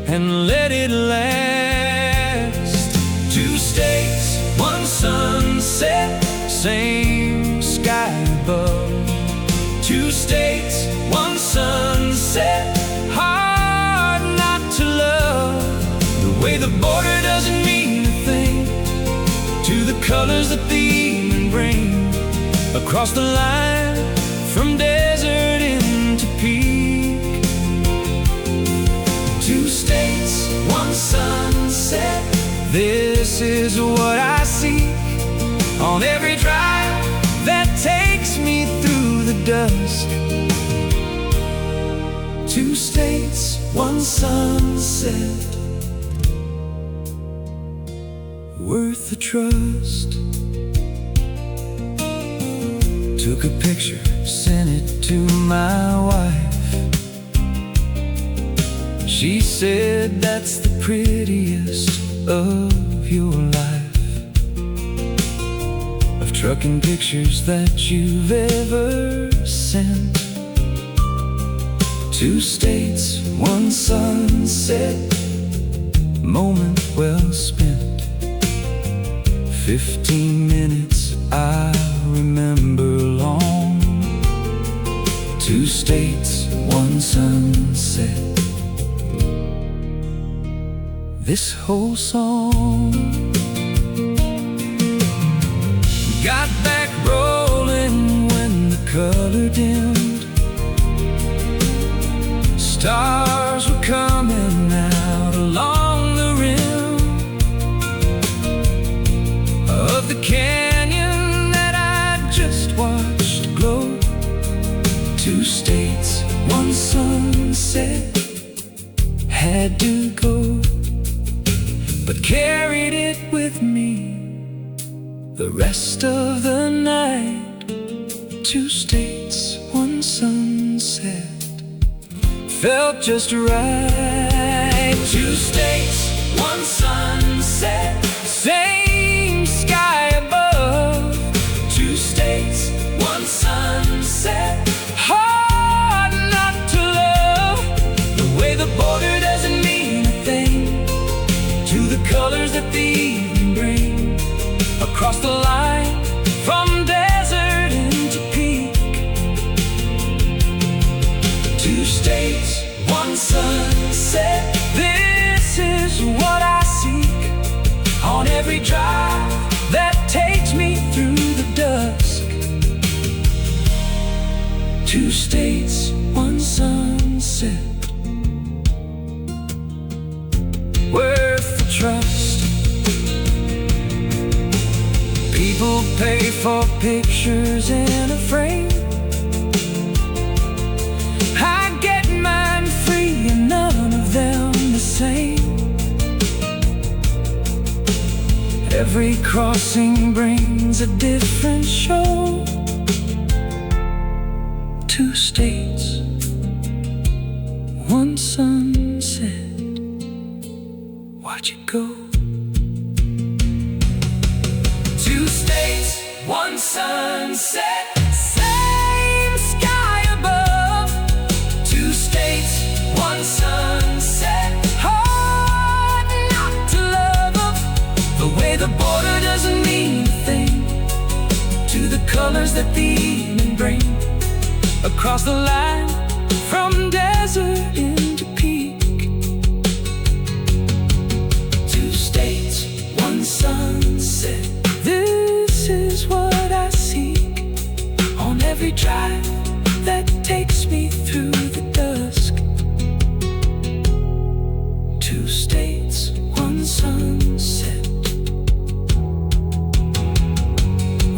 and let it last. Two states, one sunset, same sky above. Two states, one sunset, hard not to love. The way the border doesn't mean a thing to the colors that the evening bring. Across the line, from desert into peak. Two states, This is what I see on every drive that takes me through the dusk. 2 states, 1 sunset, worth the trust. Took a picture, sent it to my wife. She said, that's the prettiest of your life, of trucking pictures that you've ever sent. 2 states, 1 sunset, moment well spent. 15 minutes I remember long. 2 states, 1 sunset. This whole song got back rolling when the color dimmed. Stars were coming out along the rim of the canyon that I just watched glow. 2 states, 1 sunset, had to go, but carried it with me the rest of the night. 2 states, 1 sunset, felt just right. 2 states, 1 sunset, same sky above. 2 states, 1 sunset, hard not to love. The way the border doesn't mean a thing to the colors that the evening bring. Across the line from desert into peak. 2 states, 1 sunset, this is what I seek on every drive that takes me through the dusk. 2 states, 1 sunset, worth the trust. People pay for pictures in a frame. I get mine free and none of them the same. Every crossing brings a different show. 2 states, 1 sunset, watch it go. 2 states, 1 sunset, same sky above. 2 states, 1 sunset, hard not to love of. The way the border doesn't mean a thing to the colors that the evening bring. Across the line from desert into peak. 2 states, 1 sunset, this is what I seek on every drive that takes me through the dusk. 2 states, 1 sunset,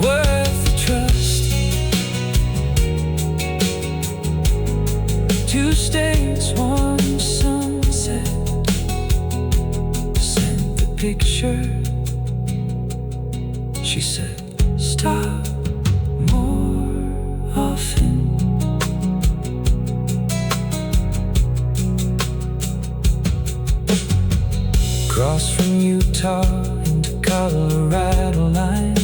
worth the trust. 2 states, 1 sunset, sent the picture. She said, stop more often. Cross from Utah into Colorado line,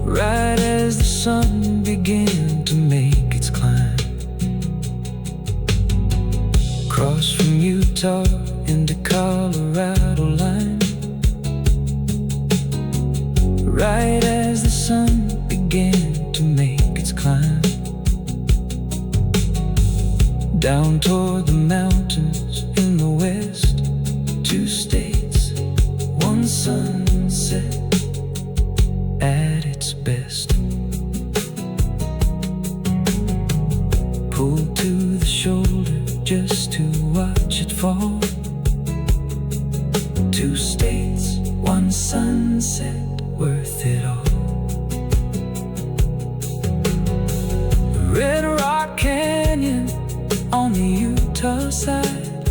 right as the sun began to make its climb. Cross from Utah into Colorado line, right as the sun began to make its climb. Down toward the mountains in the west. 2 states, 1 sunset, at its best. Pulled to the shoulder just to watch it fall. Two states, one sunset, worth it all. Red Rock Canyon on the Utah side,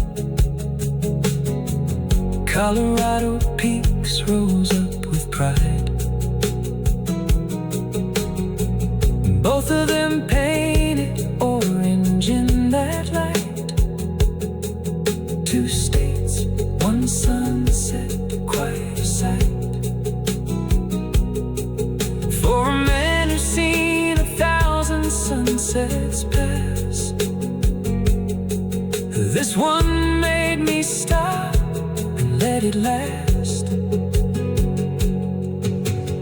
Colorado peaks rose up with pride. Both of them painted orange in that light. Two states, one sunset, quite a sight. For a man who's seen 1,000 sunsets pass, this one made me stop and let it last.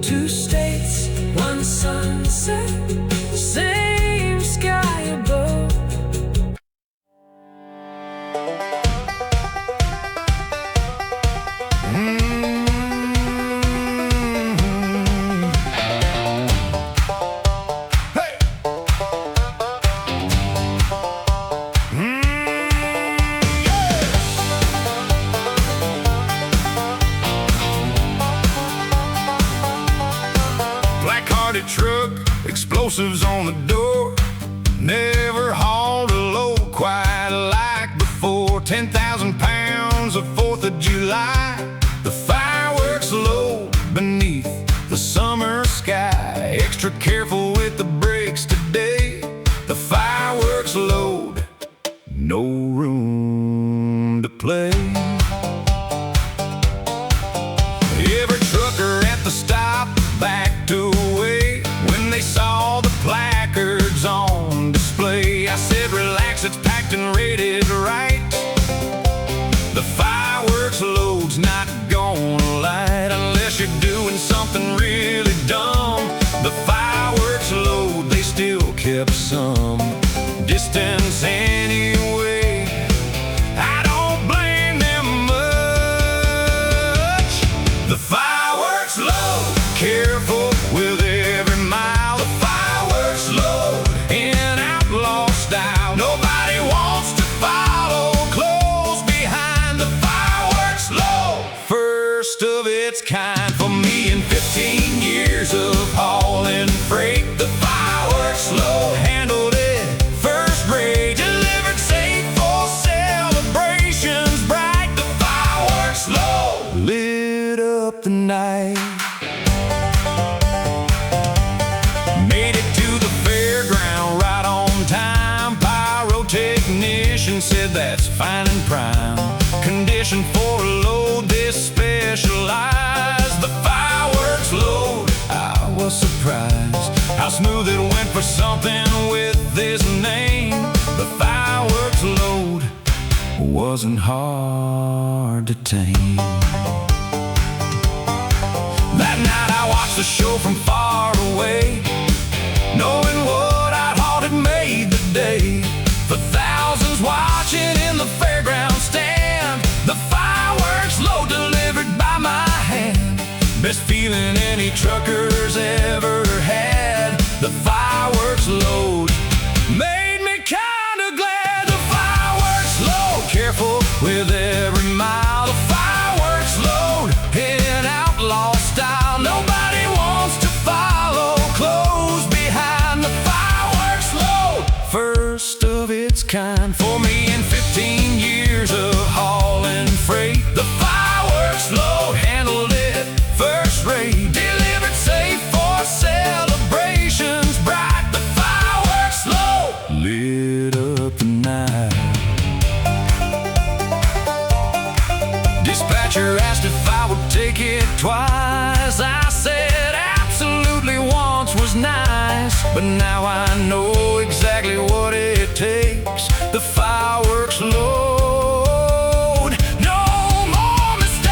Two states, one sunset, same sky above. Black-hearted truck, explosives on the door. Never hauled a load quite like before. 10,000 pounds of 4th of July. The fireworks load beneath the summer sky. Extra careful with the brakes today. The fireworks load, no room to play. Every trucker at the stop backed away when they saw the placards on display. I said, relax, it's packed and rated right. The fireworks load's not gonna light unless you're doing something really dumb. The fireworks load, they still kept some distance anyway. I don't blame them much. The fireworks load, careful with every mile. The fireworks load in outlaw style. Nobody wants to follow close behind. The fireworks load, first of its kind for me in 15 years of hauling freight. The fireworks load handled it first rate, delivered safe for celebrations bright. The fireworks load lit up the night. Made it to the fairground right on time. Pyrotechnician said that's fine and prime condition for a load this specialized. The fireworks load, I was surprised how smooth it went for something with this name. The fireworks load wasn't hard to tame. That night I watched the show from far away, knowing what I'd hauled had made the day. For thousands watching in the fairground stand, the fireworks load delivered by my hand. Best feeling any truckers ever had. The fireworks load made me kinda glad. The fireworks load, careful with every mile. The fireworks load in outlaw style. Nobody wants to follow close behind. The fireworks load, first of its kind for me in 15 years of hauling freight. The fireworks load handled it first rate, delivered safe for celebrations bright. The fireworks load lit up the night. Dispatcher asked if I would take it twice. I said absolutely once was nice, but now I know exactly what it takes. The fireworks load, no more mistakes.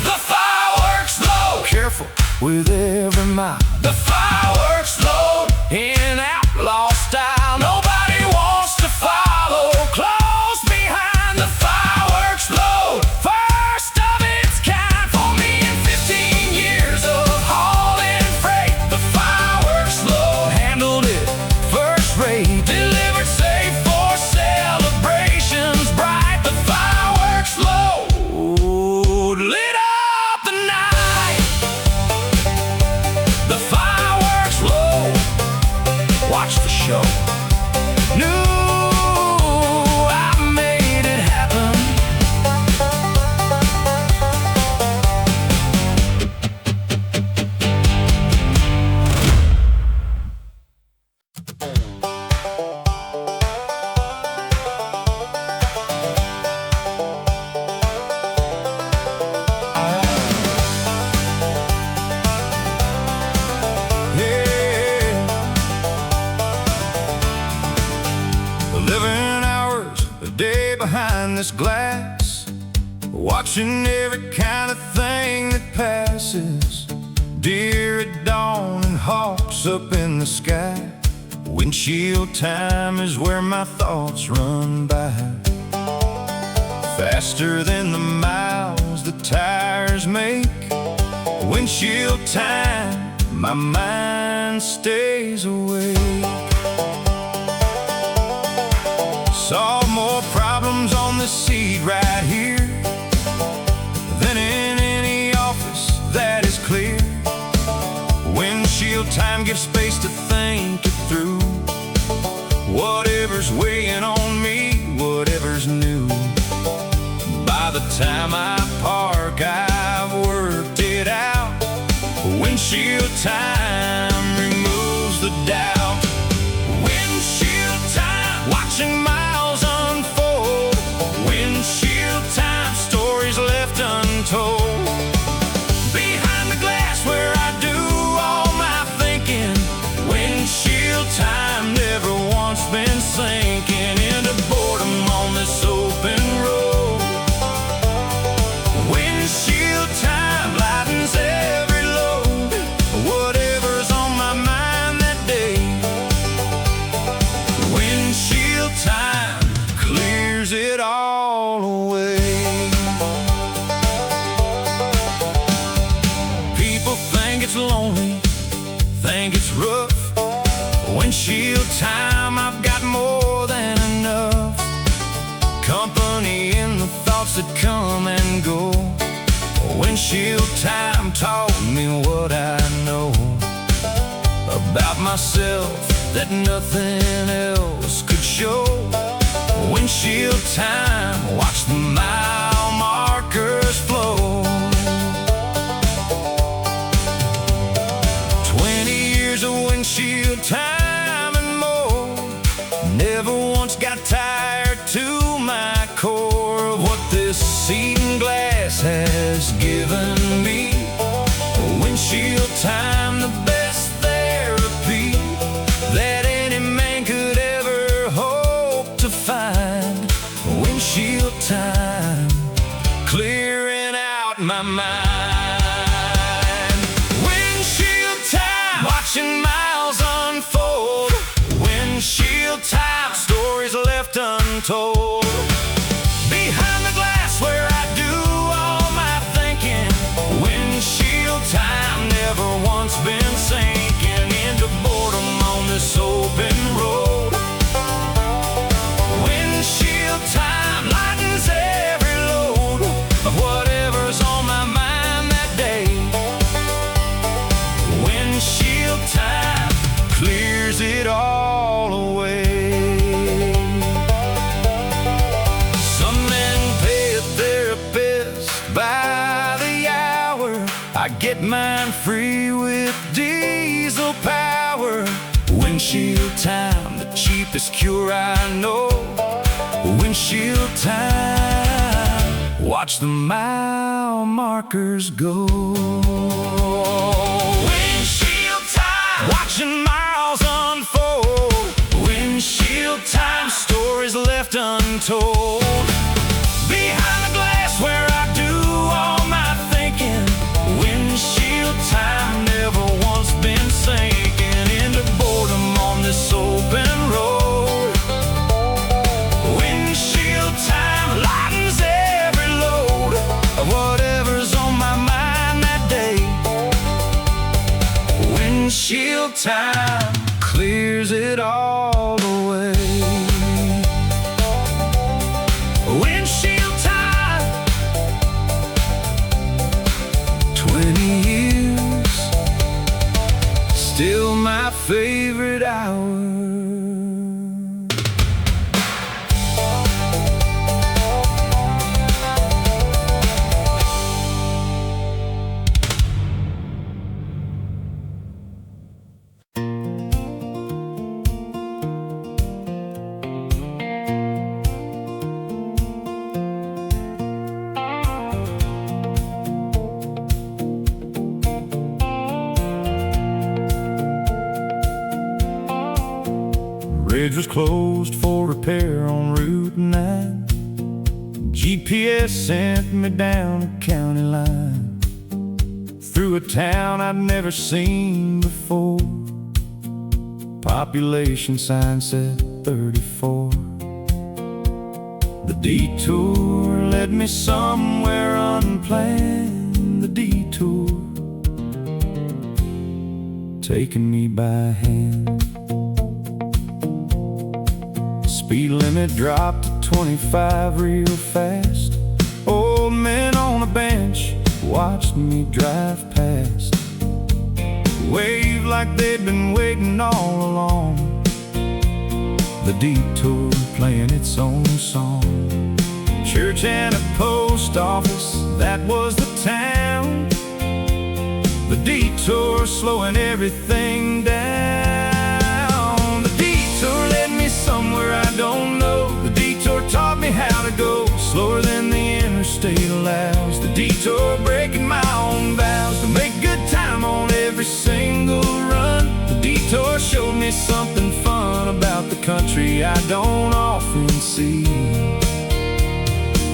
The fireworks load, careful with every mile. The fireworks load in outlaw style. Nobody wants to follow close behind. The fireworks load, first of its kind for me in 15 years of hauling freight. The fireworks load handled it first rate, delivered safe for celebrations bright. The fireworks this glass, watching every kind of thing that passes. Deer at dawn and hawks up in the sky. Windshield time is where my thoughts run by, faster than the miles the tires make. Windshield time, my mind stays awake. Saw more problems on the seat right here than in any office that is clear. Windshield time gives space to think it through. Whatever's weighing on me, whatever's new. By the time I park, I've worked it out. Windshield time removes the doubt. Windshield time, watching miles unfold. Windshield time, stories left untold. Behind the glass where I do all my thinking. Windshield time, never once been sinking into boredom on this open road. Windshield time lightens every load, whatever's on my mind that day. Windshield time clears it all away. People think it's lonely, think it's rough. Windshield time, I've got more than enough company in the thoughts that come and go. Windshield time taught me what I know about myself that nothing else could show. Windshield time, watch the mile markers flow. 20 years of windshield time and more. Never once got tired to my core of what this seat and glass has given me. Windshield time, the best therapy that any man could ever hope to find. Windshield time, clearing out my mind. Windshield time, watching miles unfold. Windshield time, stories left untold. Behind the glass where I do all my thinking. Windshield time, never once been sinking into boredom on this open road. Windshield time lightens every load of whatever's on my mind that day. Windshield time clears it all away. Some men pay a therapist by the hour. I get mine free with diesel power. Windshield time, the cheapest cure I know. Windshield time, watch the mile markers go. Windshield time, watching miles unfold. Windshield time, stories left untold. Behind the glass where I do all my thinking. Windshield time, never once been sinking into boredom on this open road. Windshield time lightens every load of whatever's on my mind that day. Windshield time clears it all away. Windshield time, 20 years, still my favorite hour. Bridge was closed for repair on Route 9. GPS sent me down a county line, through a town I'd never seen before. Population sign said 34. The detour led me somewhere unplanned. The detour taking me by hand. Speed limit dropped to 25 real fast. Old men on a bench watched me drive past, waved like they'd been waiting all along. The detour playing its own song. Church and a post office, that was the town. The detour slowing everything down. The detour led me somewhere I don't know. The detour taught me how to go slower than the interstate allows. The detour breaking my own vows to make good time on every single run. The detour showed me something fun about the country I don't often see.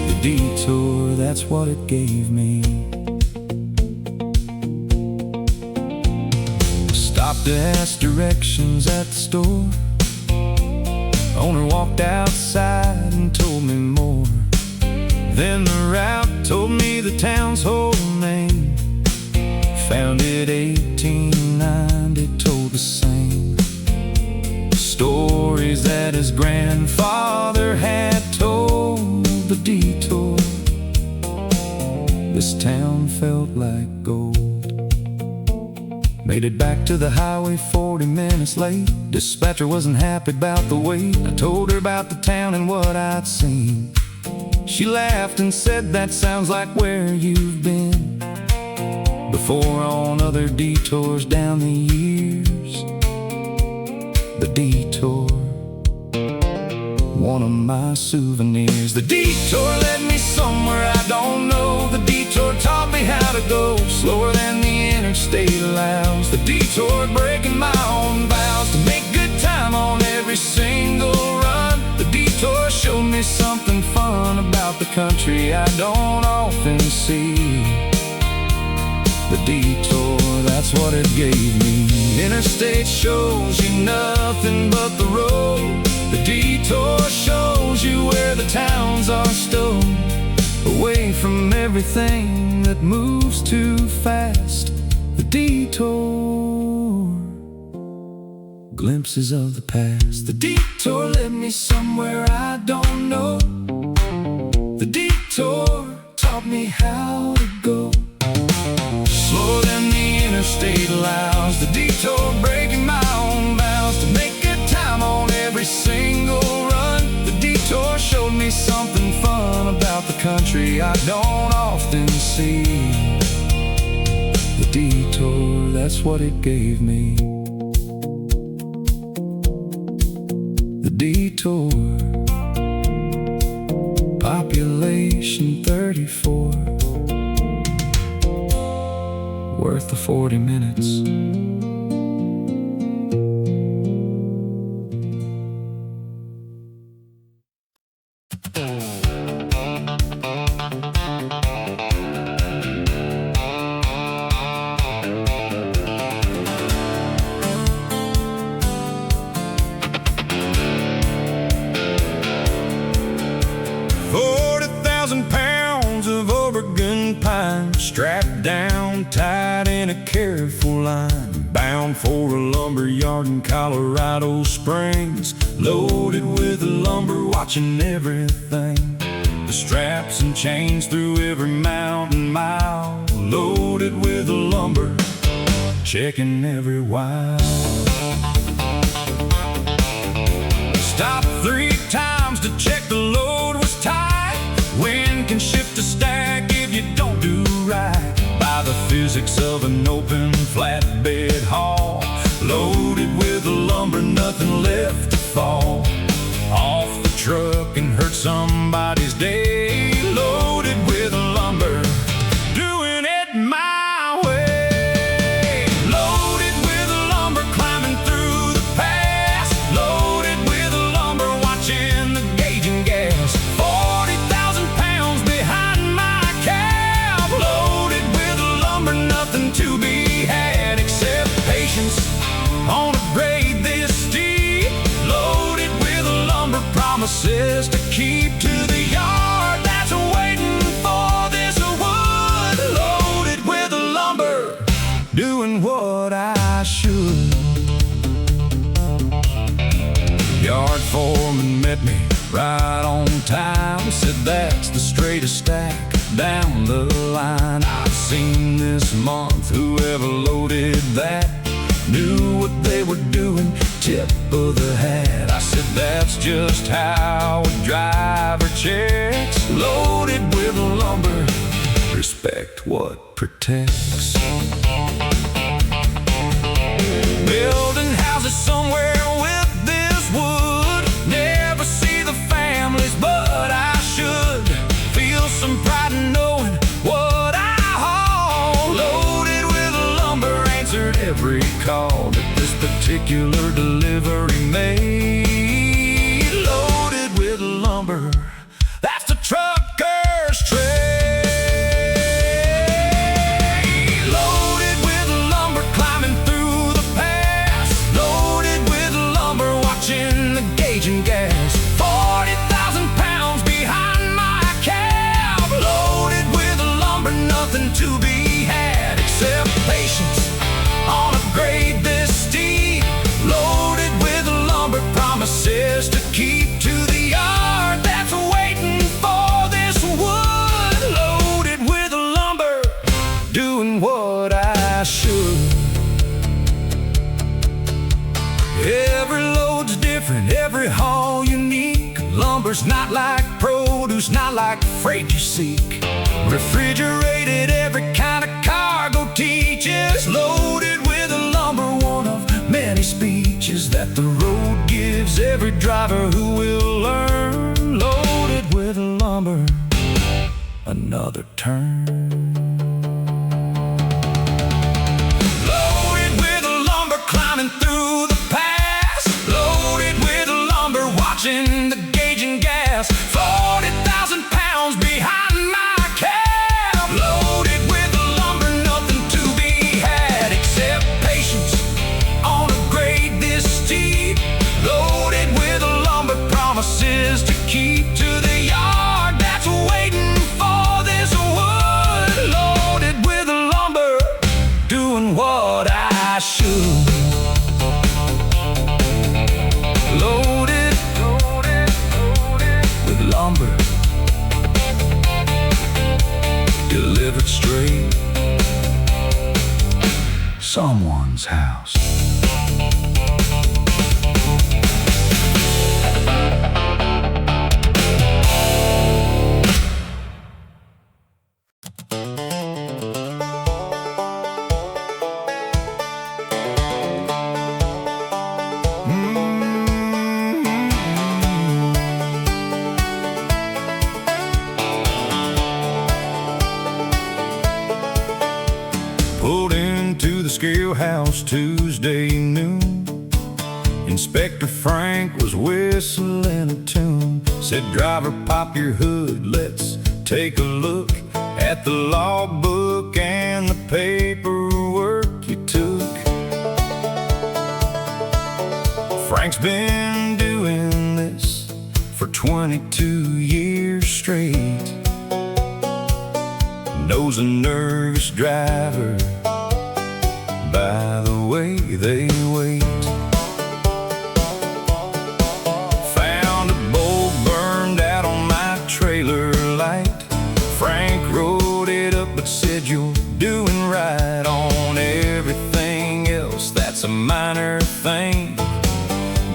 The detour, that's what it gave me. Stopped to ask directions at the store. Owner walked outside and told me more. Then the route told me the town's whole name. Found it 1890, told the same stories that his grandfather had told. The detour, this town felt like gold. Made it back to the highway 40 minutes late. Dispatcher wasn't happy about the wait. I told her about the town and what I'd seen. She laughed and said, that sounds like where you've been before on other detours down the years. The detour, one of my souvenirs. The detour led me somewhere I don't know. The detour taught me how to go slower than the interstate allows. The detour breaking my own vows to make good time on every single run. The detour showed me something fun about the country I don't often see. The detour, that's what it gave me. Interstate shows you nothing but the road. The detour shows you where the towns are stowed, away from everything that moves too fast. The detour, glimpses of the past. The detour led me somewhere I don't know. The detour taught me how to go slower than the interstate allows. The detour breaking my own vows to make good time on every single run. The detour showed me something fun about the country I don't often see. The detour, that's what it gave me. The detour, population 34, worth the 40 minutes. Strapped down, tied in a careful line, bound for a lumber yard in Colorado Springs. Loaded with lumber, watching everything. The straps and chains through every mountain mile. Loaded with lumber, checking every while. Stopped 3 times to check the load was tight. Wind can shift a stack if you don't do right. By the physics of an open flatbed haul. Loaded with lumber, nothing left to fall off the truck and hurt somebody's day. Loaded with lumber, doing it my way. Loaded with lumber, climbing through the pass. Loaded with lumber, watching the gauge and gas. 40,000 pounds stack down the line. I've seen this month, whoever loaded that knew what they were doing, tip of the hat. I said that's just how a driver checks. Loaded with lumber, respect what protects. Building houses somewhere with this wood. Never see the families, but I should feel some pride in knowing what I haul. Loaded with lumber, answered every call that this particular delivery made. Loaded with lumber, that's the trucker's trade. Loaded with lumber, climbing through the pass. Loaded with lumber, watching the gauge and gas. 40,000 pounds behind my cab. Loaded with lumber, nothing to be had except patience on a grade this steep. Loaded with lumber, promises to keep to the yard that's waiting for this wood. Loaded with lumber, doing what I should. Every load's different, every haul unique. Lumber's not like produce, not like freight you seek. Refrigerated, every kind of cargo teaches. Loaded with lumber, one of many speeches that the road gives every driver who will learn. Loaded with lumber, another turn. Loaded with lumber, climbing through the pass. Loaded with lumber, watching the gauge and gas. 40,000 pounds behind my cab. Loaded with lumber, nothing to be had except patience on a grade this steep. Loaded with lumber, promises to keep to the yard that's waiting for this wood. Loaded with lumber, doing what I should. Loaded, loaded, loaded with lumber, delivered straight someone's house. Pulled into the scale house Tuesday noon. Inspector Frank was whistling a tune. Said, driver, pop your hood, let's take a look at the logbook and the paperwork you took. Frank's been doing this for 22 years straight. Knows a nervous driver by the way they wait. Found a bolt burned out on my trailer light. Frank wrote it up but said you're doing right on everything else. That's a minor thing.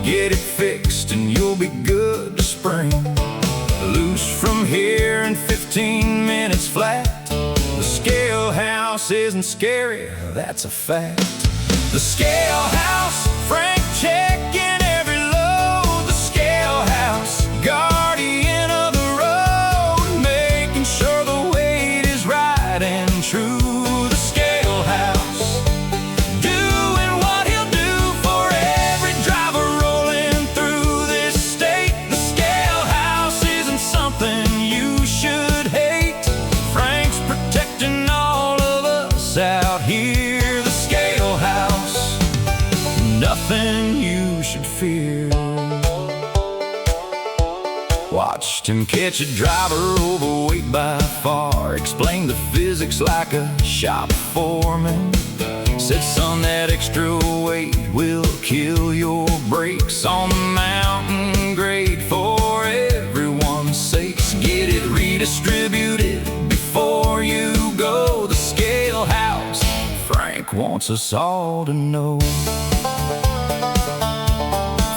Get it fixed and you'll be good to spring. Loose from here in 15 minutes flat. The scale house isn't scary, that's a fact. The scale house, Frank checking every load. The scale house, guardian of the road, making sure the weight is right and true. The scale house, doing what he'll do for every driver rolling through this state. The scale house isn't something you should hate. Frank's protecting all of us out here. The scale house, nothing you should fear. Watched him catch a driver overweight by far. Explained the physics like a shop foreman. Said, son, that extra weight will kill your brakes on the mountain grade. For everyone's sakes, get it redistributed Frank wants us all to know.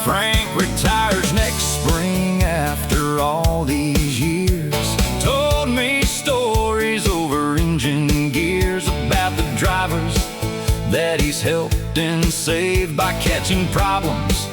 Frank retires next spring after all these years. Told me stories over engine gears about the drivers that he's helped and saved by catching problems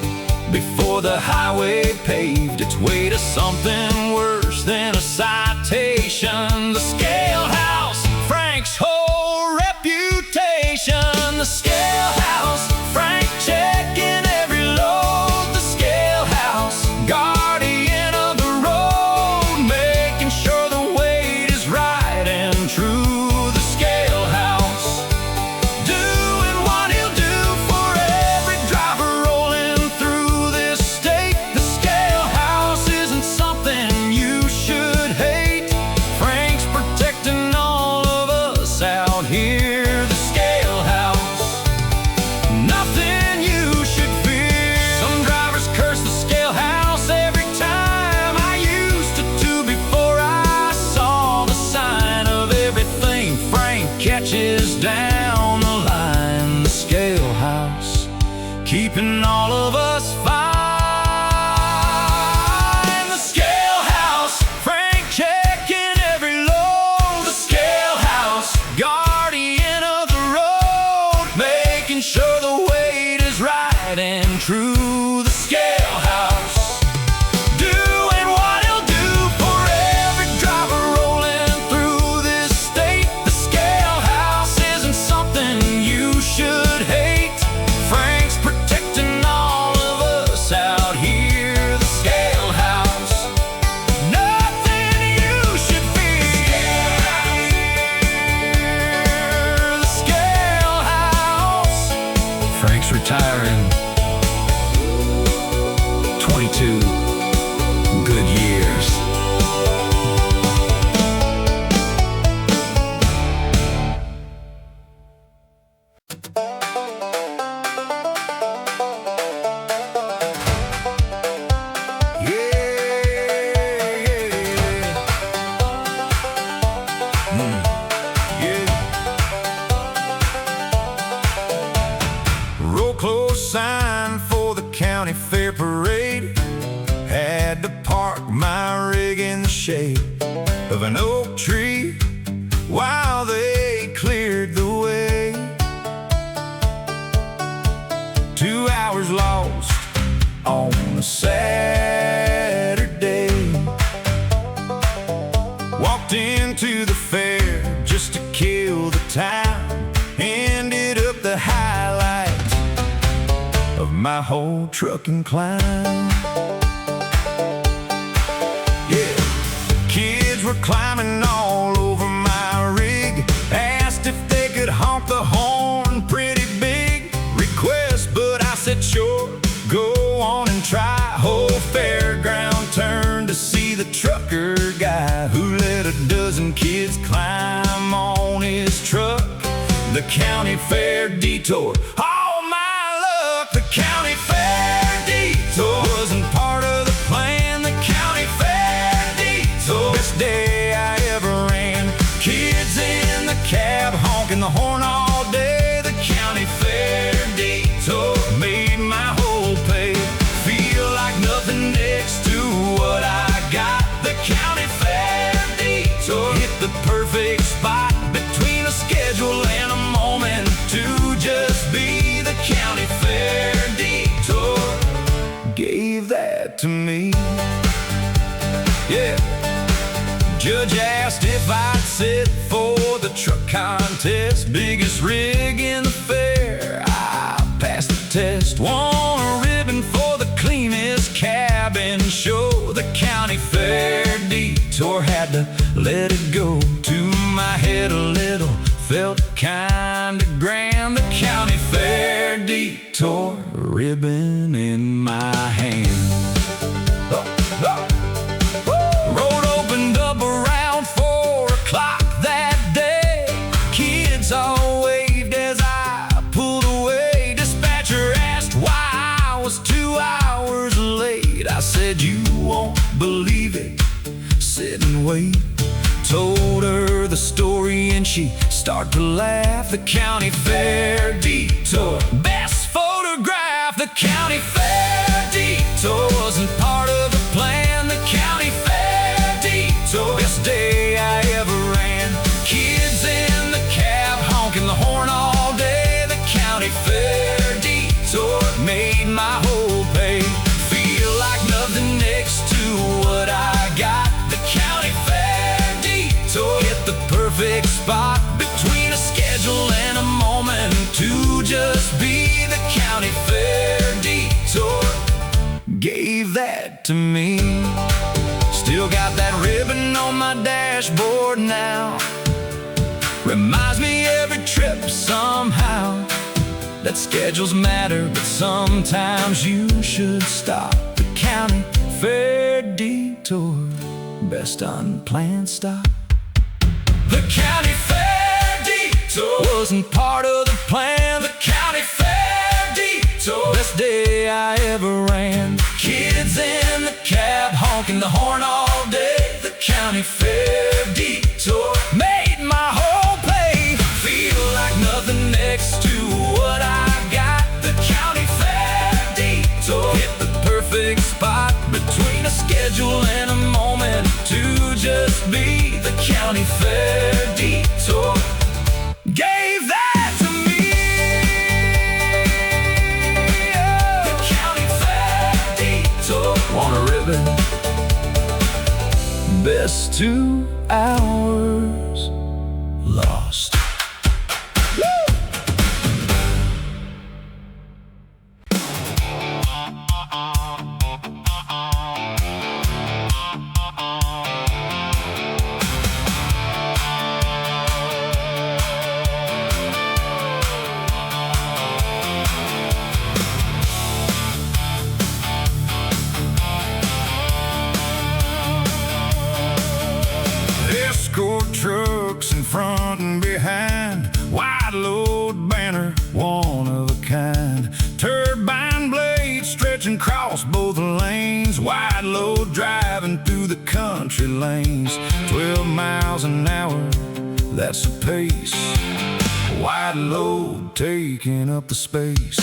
before the highway paved its way to something worse than a citation. The scale house, Frank's whole reputation. The scale house, Frank checking every load. The scale house, guardian of the road, making sure the weight is right and true. The scale house, doing what he'll do for every driver rolling through this state. The scale house isn't something you should hate. Frank's protecting all of us out here. The scale house, nothing you should fear. Some drivers curse the scale house every time. I used to too before I saw the sign of everything Frank catches down the line. The scale house, keeping all of us fine. The scale house, Frank checking every load. The scale house, guardian of the road, making sure the weight is right and true. The scale house, doing what he'll do for every driver rolling through this state. The scale house isn't something you should hate. Frank's protecting all of us out here. The scale house, nothing you should fear. The scale house. Frank's retiring. 22 good years. Roll close sign for the county fair parade. Had to park my rig in the shade of an oak tree while they cleared the way. 2 hours lost on a Saturday. Walked into the fair just to kill the time. Ended up the highlight of my whole trucking climb. Yeah, kids were climbing all over my rig. Asked if they could honk the horn pretty big. Request, but I said sure, go on and try. Whole fairground turned to see the trucker guy who let a dozen kids climb on his truck. The county fair detour. Oh my luck, the county fair detour wasn't part of the plan. The county fair detour, best day I ever ran. Kids in the cab honking the horn all day. The county fair detour made my whole pay feel like nothing next to what I got. The county fair detour hit the perfect spot between a schedule and a moment to just be. The county fair detour gave that to me. Yeah. Judge asked if I'd sit for the truck contest. Biggest rig in the fair, I passed the test. Won a ribbon for the cleanest cabin show. The county fair detour had to let it go to my head a little. Felt kinda grand. The county fair detour, ribbon in my hand. Road opened up around 4 o'clock that day. Kids all waved as I pulled away. Dispatcher asked why I was 2 hours late. I said, you won't believe it. Sit and wait. Told her the story and she start to laugh. The county fair detour, best photograph. The county fair detour wasn't part of the plan. The county fair detour, best day I ever ran. Kids in the cab honking the horn all day. The county fair detour made my whole pay feel like nothing next to what I got. The county fair detour hit the perfect spot between a schedule and a moment to just be. The county fair detour gave that to me. Still got that ribbon on my dashboard now. Reminds me every trip somehow that schedules matter, but sometimes you should stop. The county fair detour, best unplanned stop. The county fair detour wasn't part of the plan. The county fair detour, best day I ever ran. Kids in the cab honking the horn all day. The county fair detour made my whole pay feel like nothing next to what I got. The county fair detour hit the perfect spot between a schedule and a moment to just be. The county fair detour gave that to me. The county fair detour, want a ribbon? Best 2 hours lost. Escort trucks in front and behind, wide load banner, one of a kind. Turbine blades stretching across both lanes, wide load driving through the country lanes. 12 miles an hour, that's the pace. Wide load taking up the space.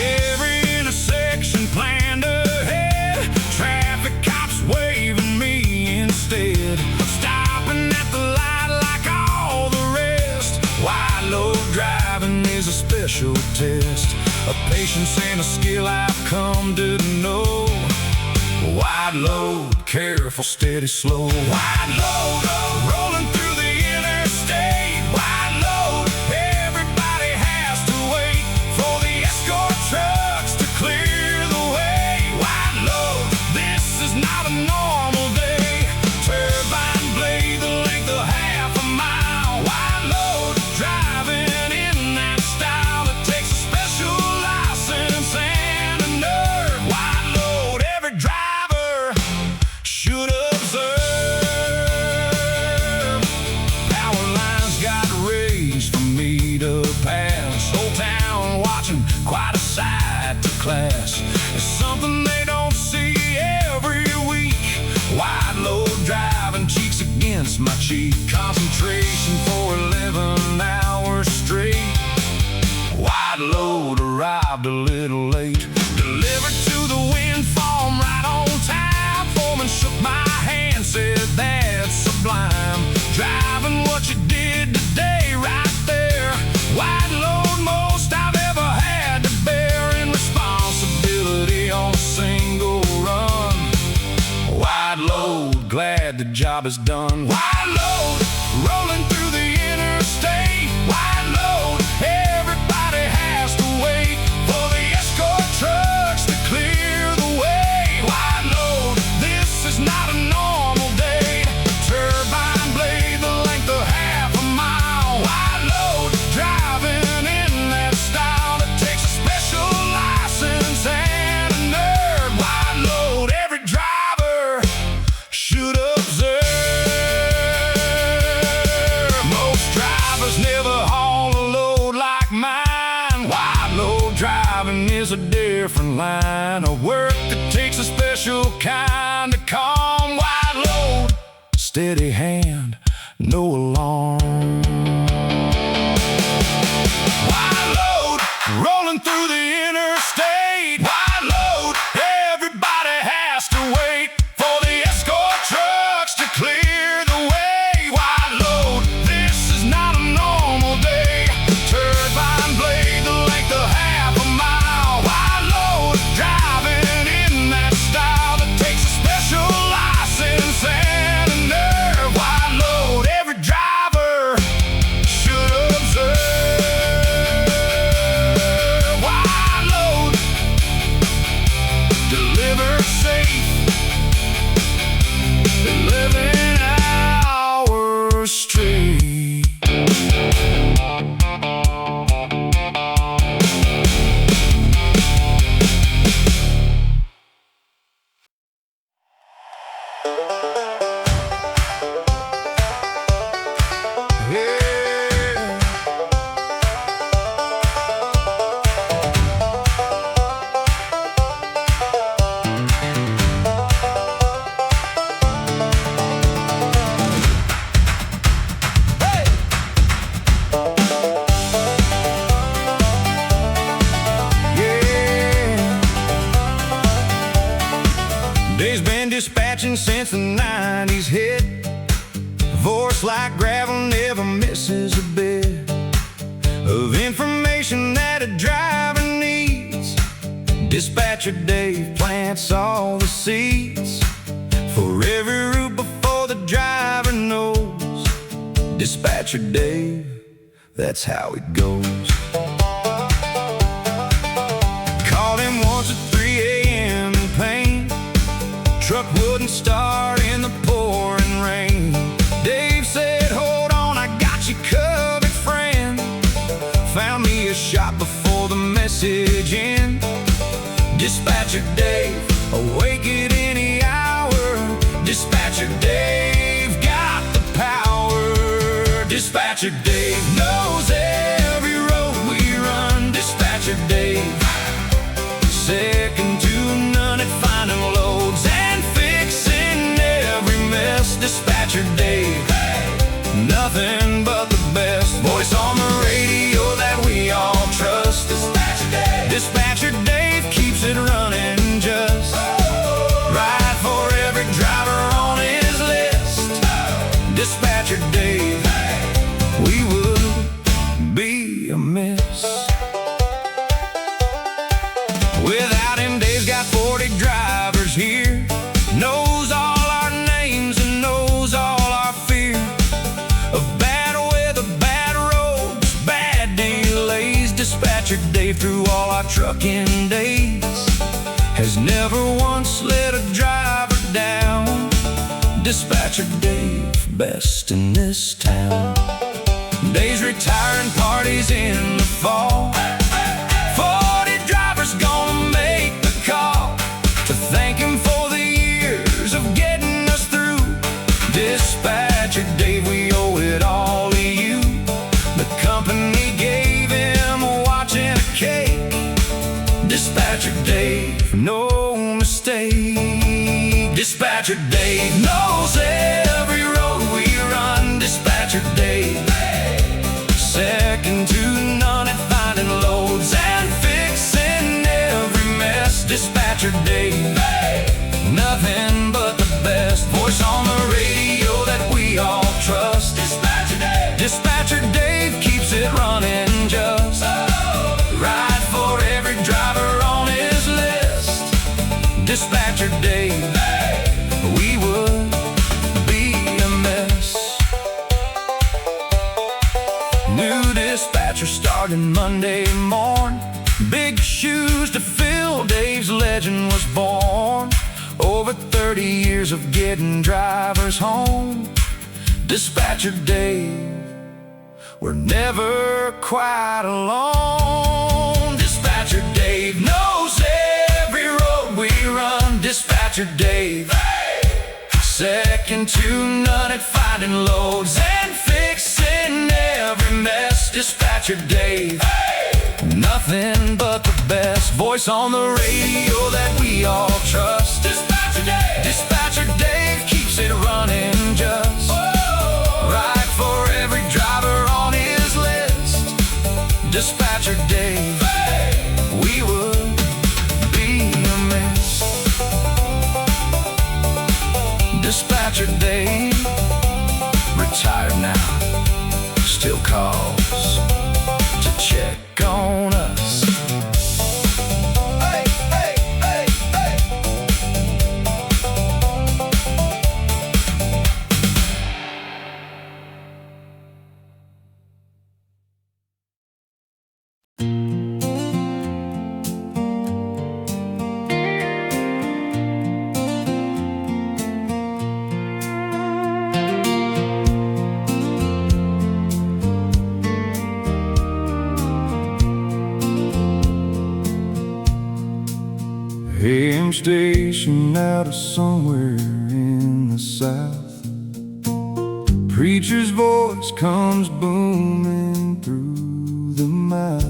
Every intersection planned ahead, traffic cops waving me instead of stopping at the light like all the rest. Wide load driving is a special test, a patience and a skill I've come to know. Wide load, careful, steady, slow. Wide load, rolling through the interstate. Wide load, everybody has to wait for the escort trucks to clear the way. Wide load, this is not a normal day. Turbine blade the length of half a mile. Wide load, driving in that style that takes a special license and a nerve. Wide load, every driver should observe. Power lines got raised for me to pass. Old town watching, quite a sight to class. It's something they don't see every week. Wide load driving, cheeks against my cheek. Concentration for 11 hours straight. Wide load arrived a little late. Delivered to the wind farm right on time. Foreman shook my hand, said that's sublime. Driving what you did today right there. Wide load, most I've ever had to bear in responsibility on a single run. Wide load, glad the job is done. Wide load, rolling through the interstate. Wide load, everybody has to wait for the escort trucks to clear the way. Wide load, this is not a normal day. Turbine blade the length of half a mile. Wide load, driving in that style that takes a special license and a nerve. Wide load, every driver should observe. Most drivers never haul a load like mine. Wide load driving is a different line of work that takes a special kind of calm. Wide load, steady hand, no alarm. Wide load, rolling through the interstate. Wide load, everybody has to wait for the escort trucks to clear the way. Wide load, this is not a normal day. Turbine blade the length of half a mile. Wide load, driving in that style that takes a special license and a nerve. Wide load, every driver should observe. Wide load, deliver safe, 11 hours straight. Yeah. Hey. Yeah. Dave's been dispatching since the 90s hit. Voice like gravel, never misses a bit of information that a driver needs. Dispatcher Dave plants all the seeds for every route before the driver knows. Dispatcher Dave, that's how it goes. Called him once at 3 a.m. in pain. Truck wouldn't start in the pouring rain. Dave said, hold on, I got you covered, friend. Found me a shot before the message in. Dispatcher Dave, awake at any hour. Dispatcher Dave, got the power. Dispatcher Dave knows every road we run. Dispatcher Dave, second to none at finding loads and fixing every mess. Dispatcher Dave, nothing but the best. Voice on the radio that we all trust. Dispatcher Dave, Dispatcher Dave keeps it running just right for every driver on his list. Dispatcher Dave, we would be amiss without him. Dave's got 40 drivers here, knows all our names and knows all our fear of bad weather, bad roads, bad delays. Dispatcher Dave, through all our trucking days, has never once let a driver down. Dispatcher Dave, best in this town. Dave's retiring parties in the fall. 40 drivers gonna make the call to thank him for the years of getting us through. Dispatcher Dave, we owe it all to you. The company gave him a watch and a cake. Dispatcher Dave, no mistake. Dispatcher Dave knows every road we run. Dispatcher Dave, second to none at finding loads and fixing every mess. Dispatcher Dave, nothing but the best. Voice on the radio that we all trust. Dispatcher Dave, Dispatcher Dave keeps it running just right for every driver on his list. Dispatcher Dave, we would be a mess. New dispatcher starting Monday morn. Big shoes to fill, Dave's legend was born. Over 30 years of getting drivers home. Dispatcher Dave, we're never quite alone. Dispatcher Dave knows every road we run. Dispatcher Dave, second to none at finding loads and fixing every mess. Dispatcher Dave, nothing but the best. Voice on the radio that we all trust. Dispatcher Dave, Dispatcher Dave keeps it running just Saturday. Retired now, still calls to check on us. Hey, hey, hey, hey. AM station out of somewhere in the south. Preacher's voice comes booming through the mouth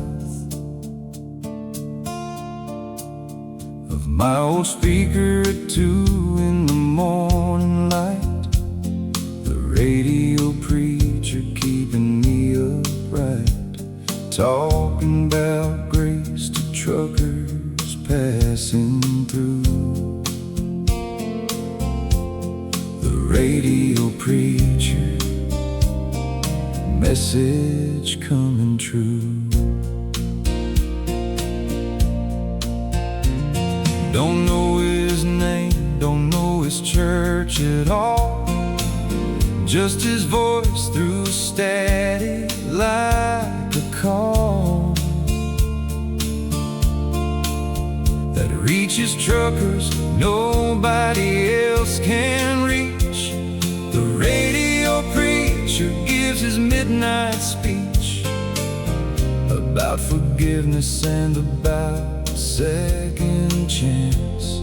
of my old speaker at 2 in the morning light. The radio preacher keeping me upright, talking about grace to truckers passing through. The radio preacher, message coming true. Don't know his name, don't know his church at all. Just his voice through static like a call that reaches truckers nobody else can reach. The radio preacher gives his midnight speech about forgiveness and about a second chance.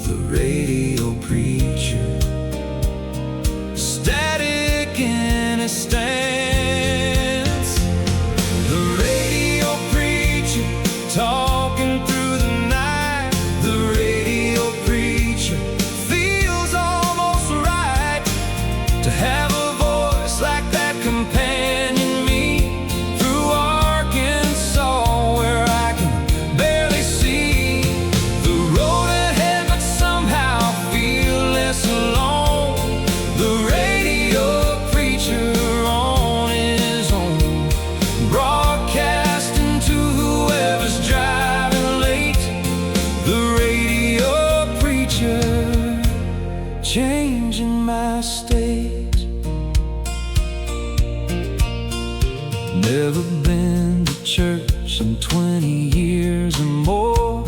The radio preacher, static in his stance. The radio preacher, talking through the night. The radio preacher feels almost right to have a voice like that companion me through Arkansas, where I can barely see the road ahead, but somehow feel less alone. The radio preacher on his own, broadcasting to whoever's driving late. The radio preacher, changing my state. Never been to church in 20 years or more,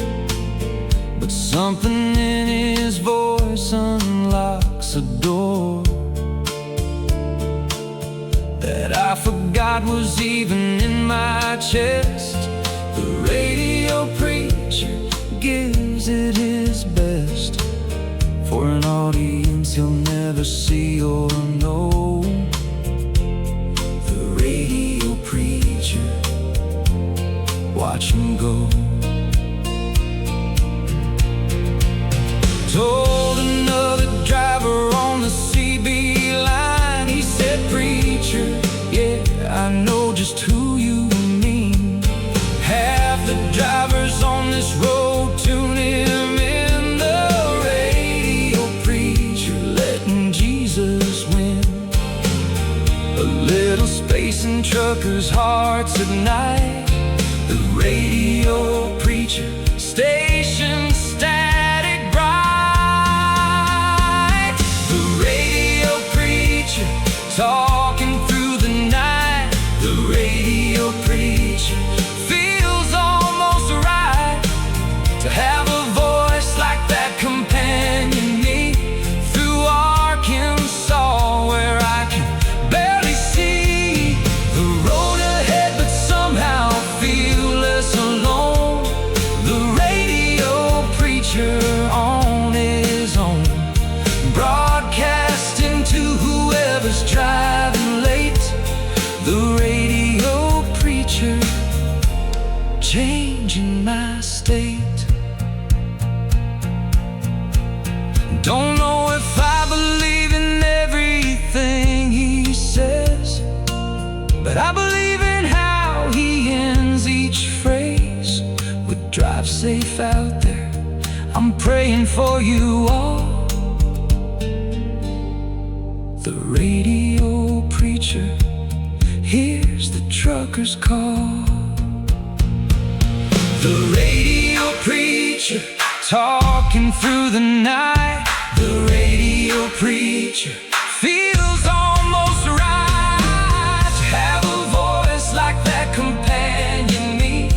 but something in his voice unlocks a door that I forgot was even in my chest. The radio preacher gives it his best for an audience he'll never see or know. The radio preacher, watch him go. Told another driver on the CB line, he said, "Preacher, yeah, I know just who you mean. Half the drivers on this road tune him in. The radio preacher letting Jesus win. A little space in truckers' hearts at night. The radio preacher, station static bright. The radio preacher, talking through the night. The radio preacher feels almost right to have a voice like that companion me through Arkansas, where I can barely see the road ahead, but somehow feel less alone. The radio preacher on his own, broadcasting to whoever's driving late. The radio preacher, changing my state. Don't know if I believe in everything he says, but I believe in how he ends each phrase with "drive safe out there, I'm praying for you all. The radio preacher hears the truckers call. The radio preacher talking through the night. The radio preacher feels almost right to have a voice like that companion me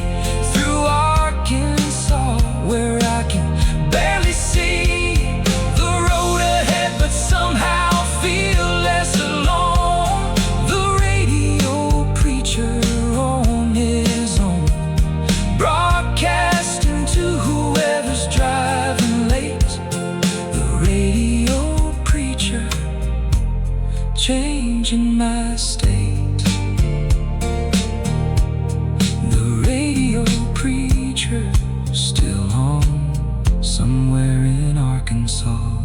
through Arkansas, where I can barely see the road ahead, but somehow feel less alone. The radio preacher on his own, broadcasting to whoever's driving late. The radio preacher changing my state. The radio preacher still home somewhere in Arkansas.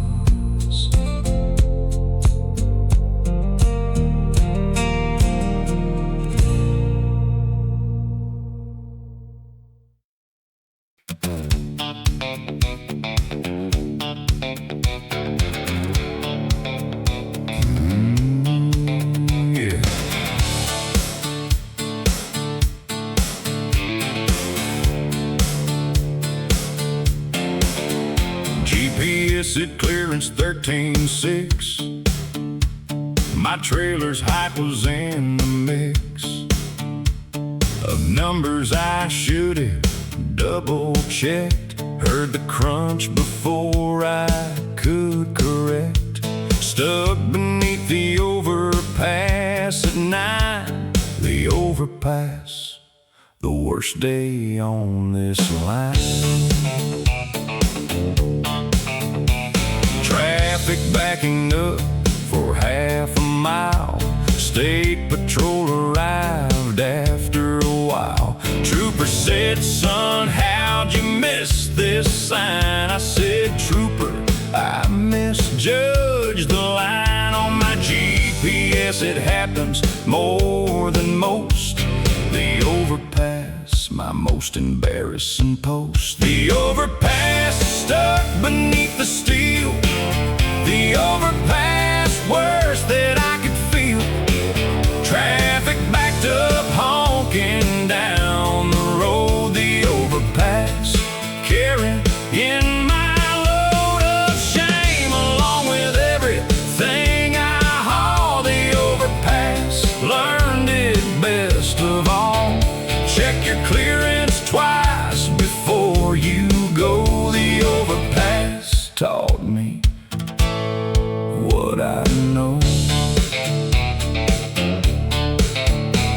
GPS at clearance 13.6. My trailer's height was in the mix of numbers I should have double-checked. Heard the crunch before I could correct. Stuck beneath the overpass at 9. The overpass, the worst day on this line. Traffic backing up for half a mile. State patrol arrived after a while. Trooper said, "Son, how'd you miss this sign?" I said, "Trooper, I misjudged the line on my GPS. It happens more than most." The overpass, my most embarrassing post. The overpass stuck beneath the steel. The overpass, worse that I could feel. Traffic backed up, honking down the road. The overpass, carrying in my load of shame, along with everything I haul. The overpass, learned it best of all. Check your clearance twice before you go. The overpass taught me what I know.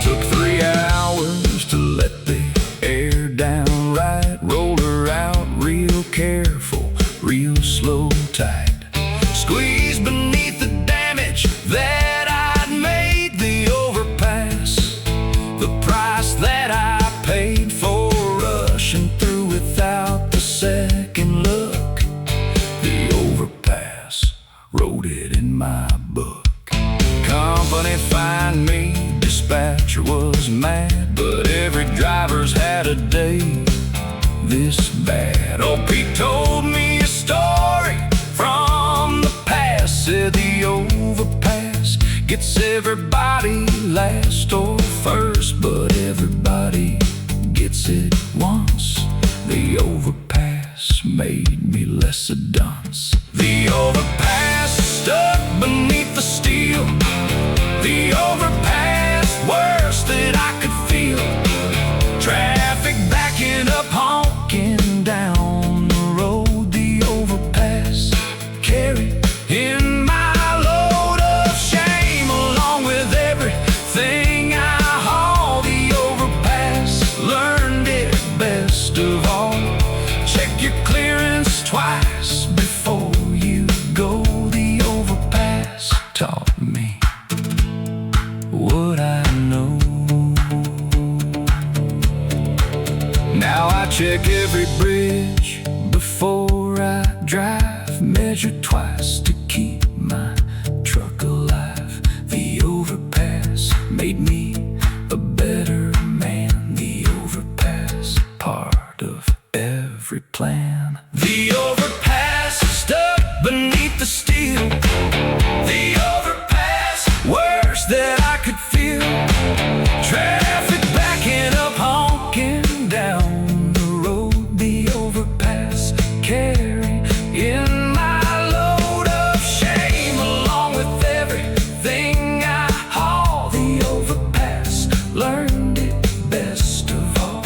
Took 3 hours to let the air down right. Roll her out real careful, real slow, tight. Squeeze beneath the damage that I'd made. The overpass, the price that I paid for rushing through without the second look. The overpass, wrote it in my book. Company find me, dispatcher was mad, but every driver's had a day this bad. Oh, Pete told me a story from the past. Said the overpass gets everybody last or first, but everybody gets it once. The overpass made me less a dunce. The overpass stuck beneath the steel. The overpass, worse that I could feel. Traffic backing up, honking down the road. The overpass, carried in my load of shame, along with everything I haul. The overpass, learned it best of all. Check your clearance twice before you go. The overpass taught me what I know. Now I check every bridge before I drive. Measure twice to keep my truck alive. The overpass made me a better man. The overpass, part of every plan. The overpass steel. The overpass, worse that I could feel. Traffic backing up, honking down the road. The overpass carrying in my load of shame, along with everything I haul. The overpass learned it best of all.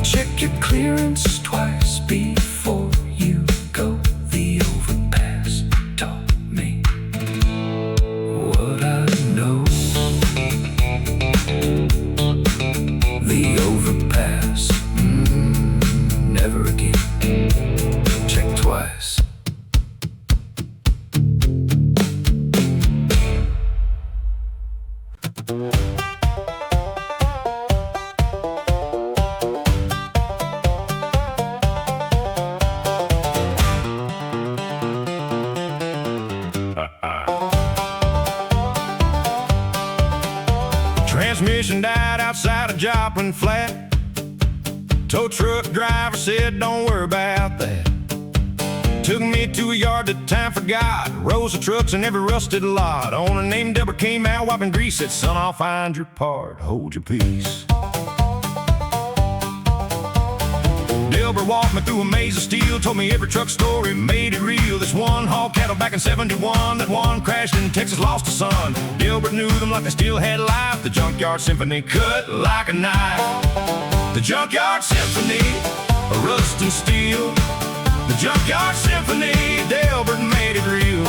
Check your clearance twice before you go. The overpass taught me what I know. The overpass, never again. Check twice. Transmission died outside of Joplin Flat. Tow truck driver said, don't worry about that. Took me to a yard that time forgot. Rows of trucks in every rusted lot. Owner named Deborah came out wiping grease. Said, son, I'll find your part. Hold your peace. Deborah walked me through a maze of steel. Told me every truck story, made it real. This one hauled cattle back in '71. That one crashed in Texas, lost a son. Deborah knew them like they still had life. The Junkyard Symphony cut like a knife. The Junkyard Symphony, a rust and steel. The Junkyard Symphony, Delbert made it real.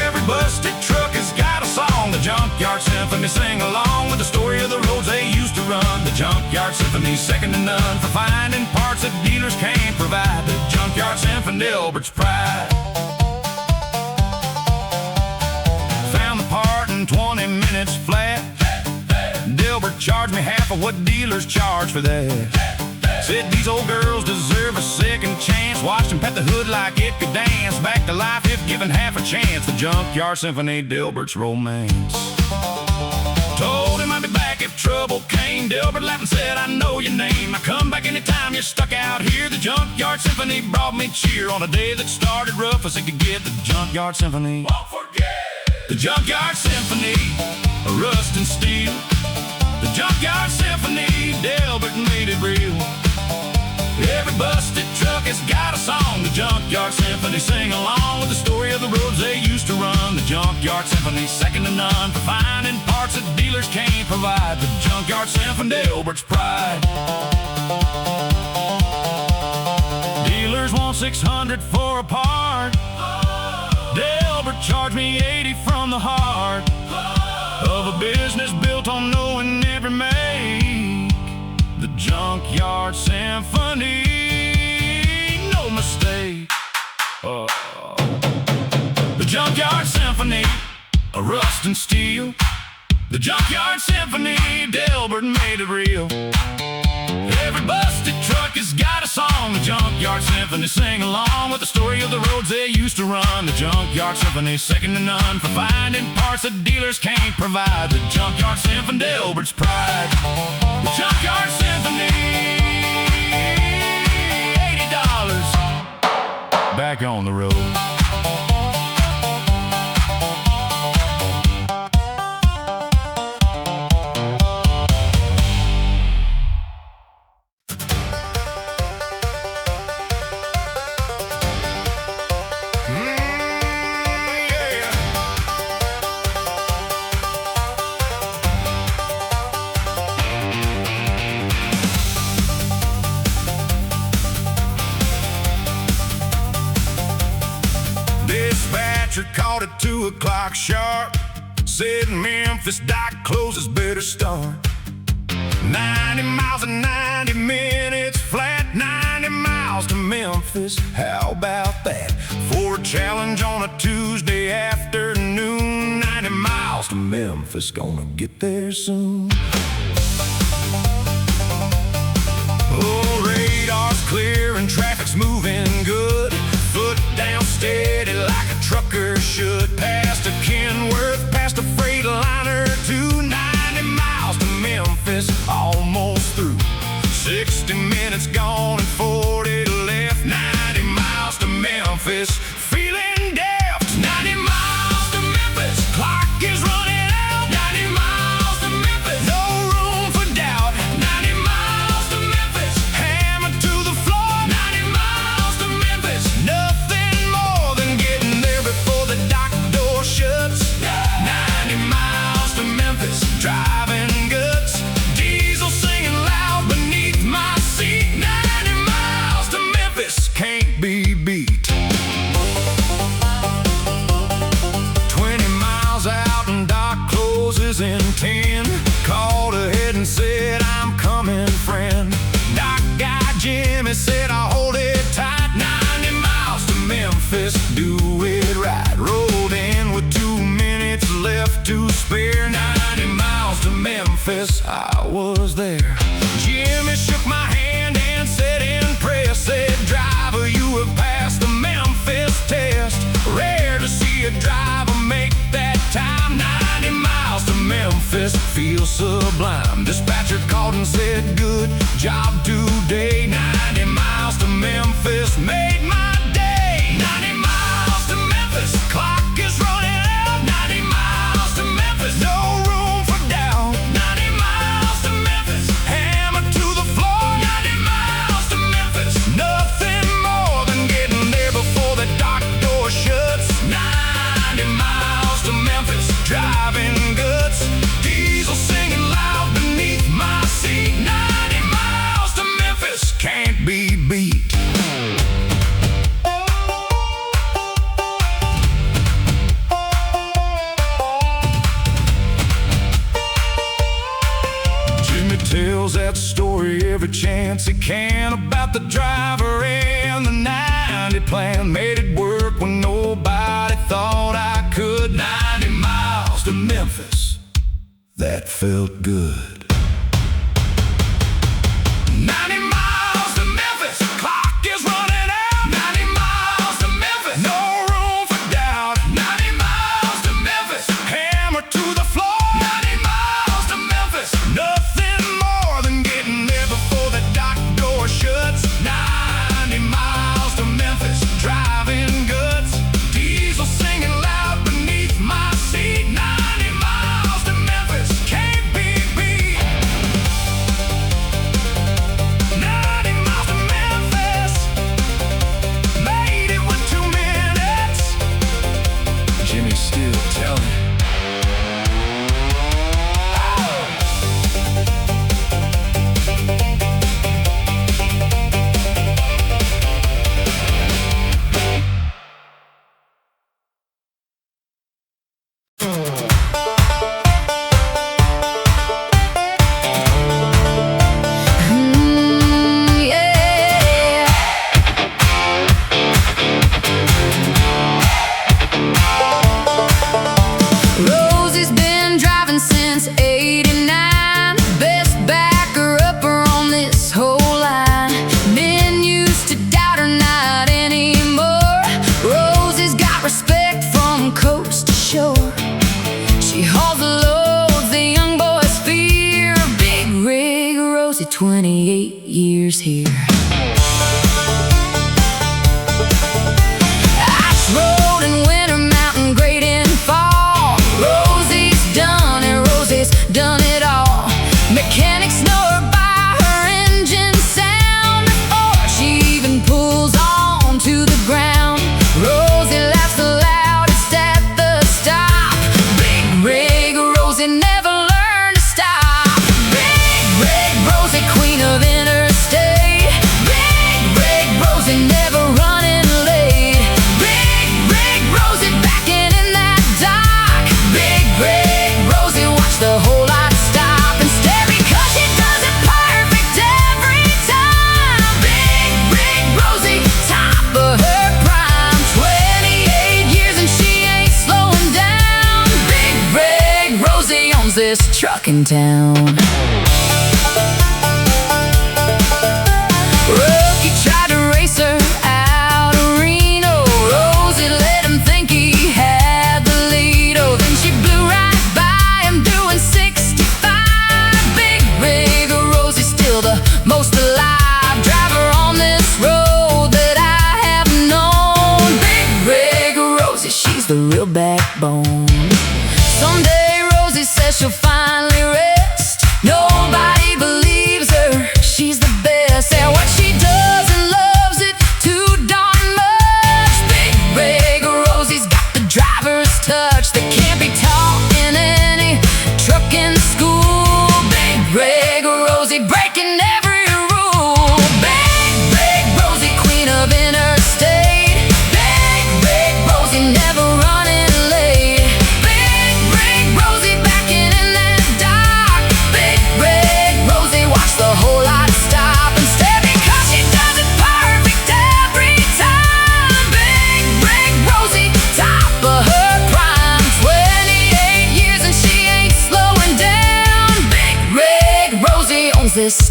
Every busted truck has got a song. The Junkyard Symphony sing along with the story of the roads they used to run. The Junkyard Symphony's second to none for finding parts that dealers can't provide. The Junkyard Symphony, Delbert's pride. Found the part in 20 minutes flat. Delbert charged me half of what dealers charge for that. Said these old girls deserve a second chance. Watched them pat the hood like it could dance. Back to life if given half a chance. The Junkyard Symphony, Delbert's romance. Told him I'd be back if trouble came. Delbert laughed and said, I know your name. I come back anytime you're stuck out here. The Junkyard Symphony brought me cheer on a day that started rough as it could get. The Junkyard Symphony, won't forget. The Junkyard Symphony, a rust and steel. The Junkyard Symphony, Delbert made it real. Every busted truck has got a song. The Junkyard Symphony sing along with the story of the roads they used to run. The Junkyard Symphony, second to none for finding parts that dealers can't provide. The Junkyard Symphony, Delbert's pride. Dealers want 600 for a part. Delbert charged me 80 from the heart of a business built on knowing every make. The Junkyard Symphony, no mistake. The Junkyard Symphony, a rust and steel. The Junkyard Symphony, Delbert made it real. Every busted truck has got a song. The Junkyard Symphony sing along with the story of the roads they used to run. The Junkyard Symphony, second to none for finding parts that dealers can't provide. The Junkyard Symphony, Delbert's pride. The Junkyard Symphony, $80 back on the road. Called at 2 o'clock sharp. Said Memphis dock closes, better start. 90 miles in 90 minutes flat. 90 miles to Memphis, how about that? For a challenge on a Tuesday afternoon. 90 miles to Memphis, gonna get there soon. Oh, radar's clear and traffic's moving good. Foot down steady like a trucker should. Past a Kenworth, past a Freightliner to 90 miles to Memphis, almost through. 60 minutes gone and 40 left. 90 miles to Memphis, feeling dead. do it right. Rolled in with 2 minutes left to spare. 90 miles to Memphis, I was there. Jimmy shook my hand and said in prayer, said, driver, you have passed the Memphis test. Rare to see a driver make that time. 90 miles to Memphis feels sublime. Dispatcher called and said, good job today. 90 miles to Memphis made my day. 90 miles to Memphis, clock is running out. 90 miles to Memphis, no room for doubt. 90 miles to Memphis, hammer to the floor. 90 miles to Memphis, nothing more than getting there before the dock door shuts. 90 miles to Memphis, driving guts. Diesel singing loud beneath my seat. 90 miles to Memphis, can't be beat. Tells that story every chance he can about the driver and the 90 plan. Made it work when nobody thought I could. 90 miles to Memphis, that felt good. 90 miles to Memphis, clock is running out. 90 miles to Memphis, no room for doubt. 90 miles to Memphis, hammer to the floor. 90 miles to Memphis, nothing more than getting there before the dock door shuts. 90 miles to Memphis, driving guts. Diesel singing loud beneath my seat. 90 miles to Memphis, can't be beat. 90 miles to Memphis, made it with 2 minutes. Jimmy's still telling. Yeah. Rosie's been driving since '89. Best backer upper on this whole line. Men used to doubt her, not anymore. Rosie's got respect from coast to shore. She hauls the loads the young boys fear. Big rig Rosie, 28 years here. Ice road in winter, mountain great in fall. Rosie's done it, Rosie's done it all. Mechanics know her by her engine sound before she even pulls on to the ground. Rosie laughs the loudest at the stop. Big rig Rosie never learned to stop. Big rig Rosie, queen of interstate. Big rig Rosie, never running late. Big rig Rosie, backing in that dock. Big rig Rosie, watch the whole lot stop and stare because she does it perfect every time. Big rig Rosie, top of her prime. 28 years and she ain't slowing down. Big rig Rosie owns this truck in town. Rookie tried to race her out of Reno. Rosie let him think he had the lead. Oh, then she blew right by him doing 65. Big rig Rosie, still the most alive driver on this road that I have known. Big rig Rosie, she's the real backbone. Someday Rosie says she'll finally rest. Nobody believes her, she's the best at what she does and loves it too darn much. Big rig Rosie's got the driver's touch that can't be taught in any trucking school. Big rig Rosie, breaking every rule. Big rig Rosie, queen of interstate. Big rig Rosie, never running late. Big rig Rosie, backing in that dock. Big rig Rosie, watch the whole lot stop and stare because she does it perfect every time. Big rig Rosie,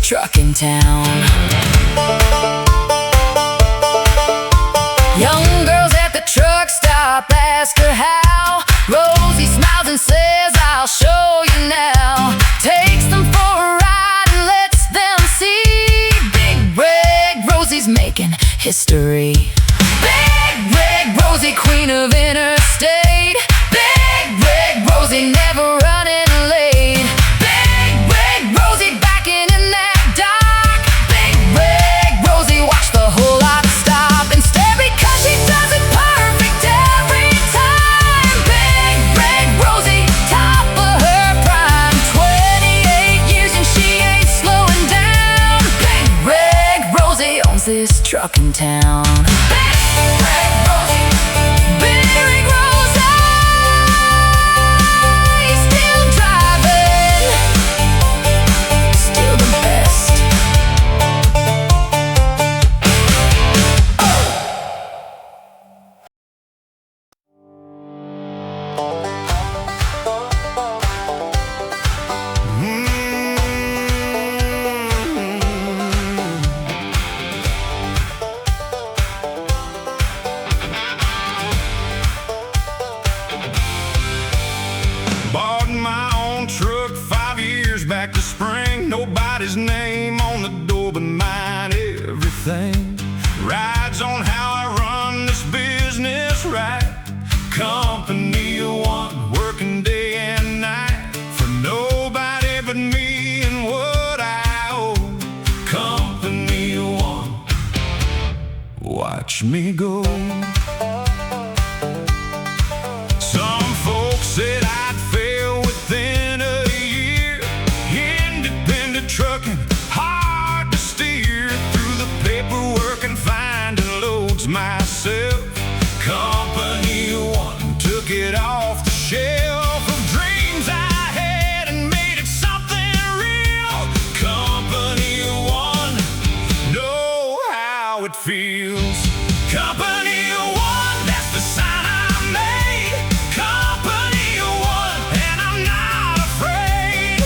truck in town. Young girls at the truck stop ask her how. Rosie smiles and says, I'll show you now. Takes them for a ride and lets them see Big Red Rosie's making history. Big Red Rosie, queen of interstate. Big Red Rosie, never running late. Big Red Rosie, backing in that dock. Big Red Rosie, watch the whole lot stop and stare because she does it perfect every time. Big Red Rosie, top of her prime. 28 years and she ain't slowing down. Big Red Rosie owns this truck in town. Bought my own truck 5 years back to spring. Nobody's name on the door but mine, everything. Rides on how I run this business right. Company of one, working day and night. For nobody but me and what I owe. Company of one, watch me go. Some folks said I'd fail within a year. Independent trucking, hard to steer. Through the paperwork and finding loads myself. Company of one took it off the shelf of dreams I had and made it something real. Company of one, know how it feels. Company of one, that's the sign I made. Company of one, and I'm not afraid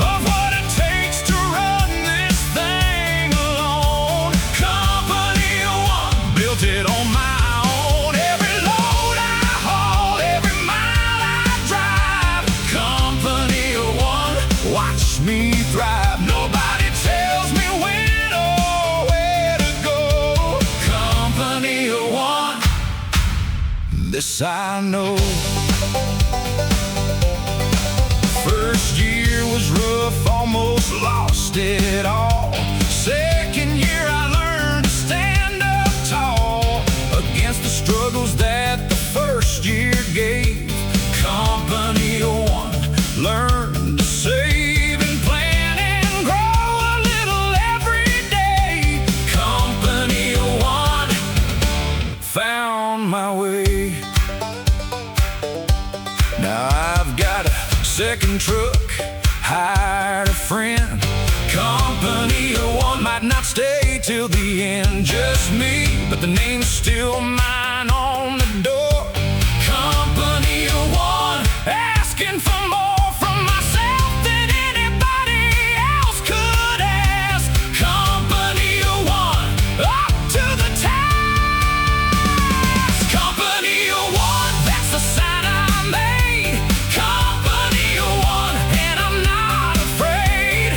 of what it takes to run this thing alone. Company of one, built it on my own. Every load I haul, every mile I drive. Company of one, watch me thrive. Nobody tells me when or where to go. Company of one, this I know. First year was rough, almost lost it all. Second year I learned to stand up tall against the struggles that the first year gave. Company of one, learn to save and plan and grow a little every day. Company of one, found my way. Now I've got a second truck, hired a friend. Company of one might not stay till the end, just me, but the name's still mine on the door. Company of one, asking for more from myself than anybody else could ask. Company of one, up to the task. Company of one, that's the sign I made. Company of one, and I'm not afraid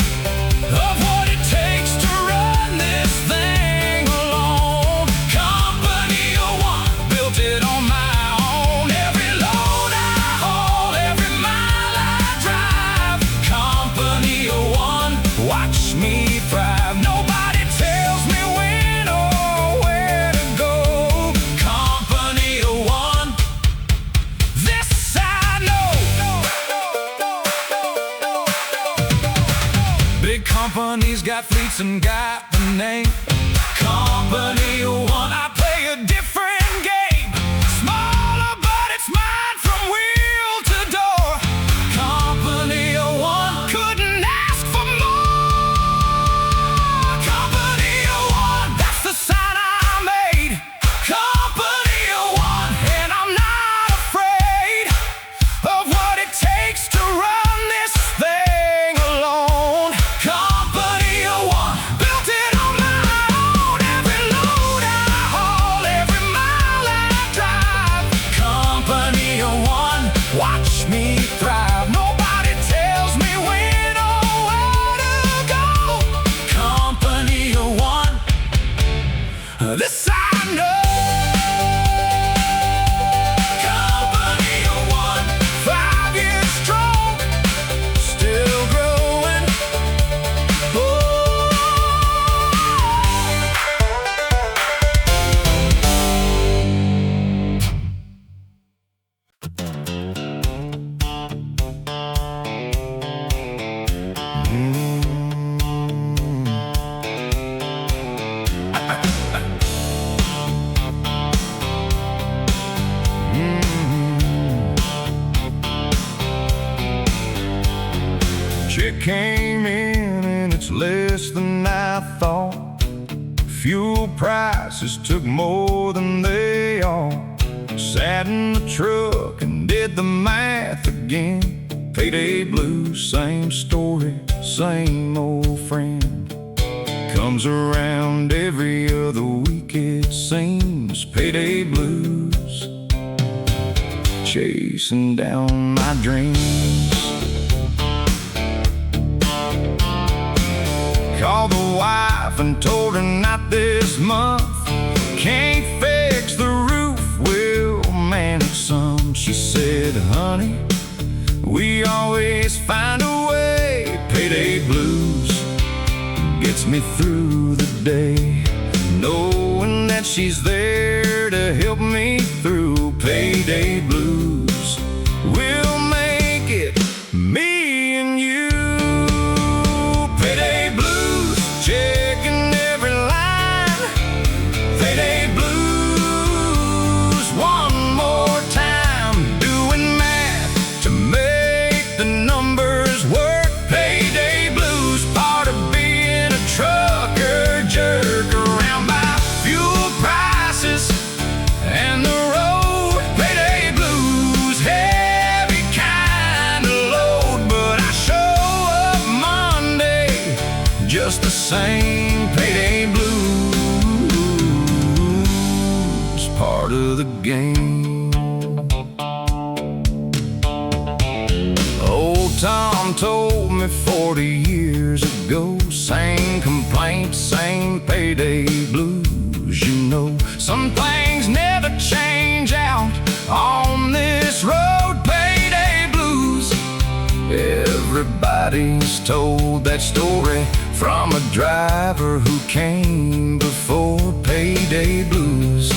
of what it takes to run this thing alone. Company of one, built it on my own. Every load I haul, every mile I drive. Company of one, watch me thrive. Nobody tells me when or where to go. Company of one, this I know. Big companies got fleets and got the name. Company of one, I play a different game. Smaller, but it's mine from wheel to door. Company of one, couldn't ask for more. Company of one, that's the sign I made. Company of one, and I'm not afraid of what it takes to run this thing alone. Company of came in and it's less than I thought. Fuel prices took more than they ought. Sat in the truck and did the math again. Payday blues, same story, same old friend. Comes around every other week it seems. Payday blues, chasing down my dreams. Called the wife and told her not this month. Can't fix the roof, we'll manage some. She said, honey, we always find a way. Payday blues gets me through the day, knowing that she's there to help me through. Payday blues, we'll make it, me and you. Payday blues, checking every line. Payday blues, one more time, doing math to make the numbers work. Payday blues, part of being a trucker, jerk around by fuel prices and the road. Payday blues, heavy kind of load, but I show up Monday just the same. Payday blues, part of the game. Old Tom told me 40 years ago, same complaints, same payday blues. You know, some things never change out on this road. Payday blues, everybody's told that story from a driver who came before. Payday blues,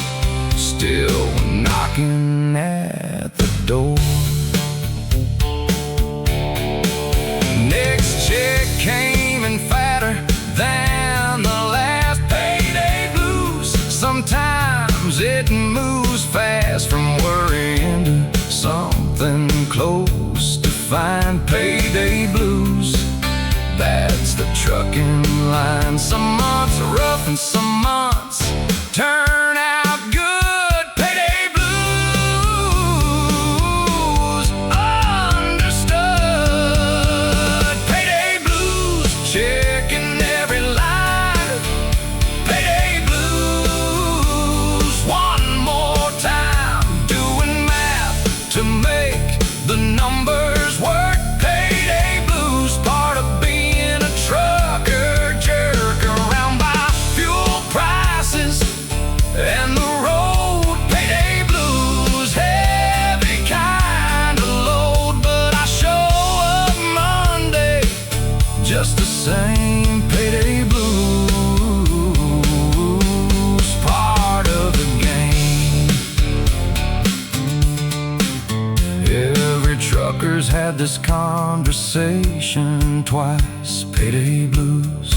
still knocking at the door. Next check came in fatter than the last. Payday blues, sometimes it moves fast from worry into something close to fine. Payday blues, that's the trucking line. Some months are rough and some months turn out good. Payday blues, understood. Payday blues, checking every line. Payday blues, one more time, doing math to make the numbers work. Payday blues, part of being a trucker, jerk around by fuel prices and the road. Payday blues, heavy kind of load, but I show up Monday just the same. Payday blues, part of the game. Every trucker's had this conversation twice. Payday blues,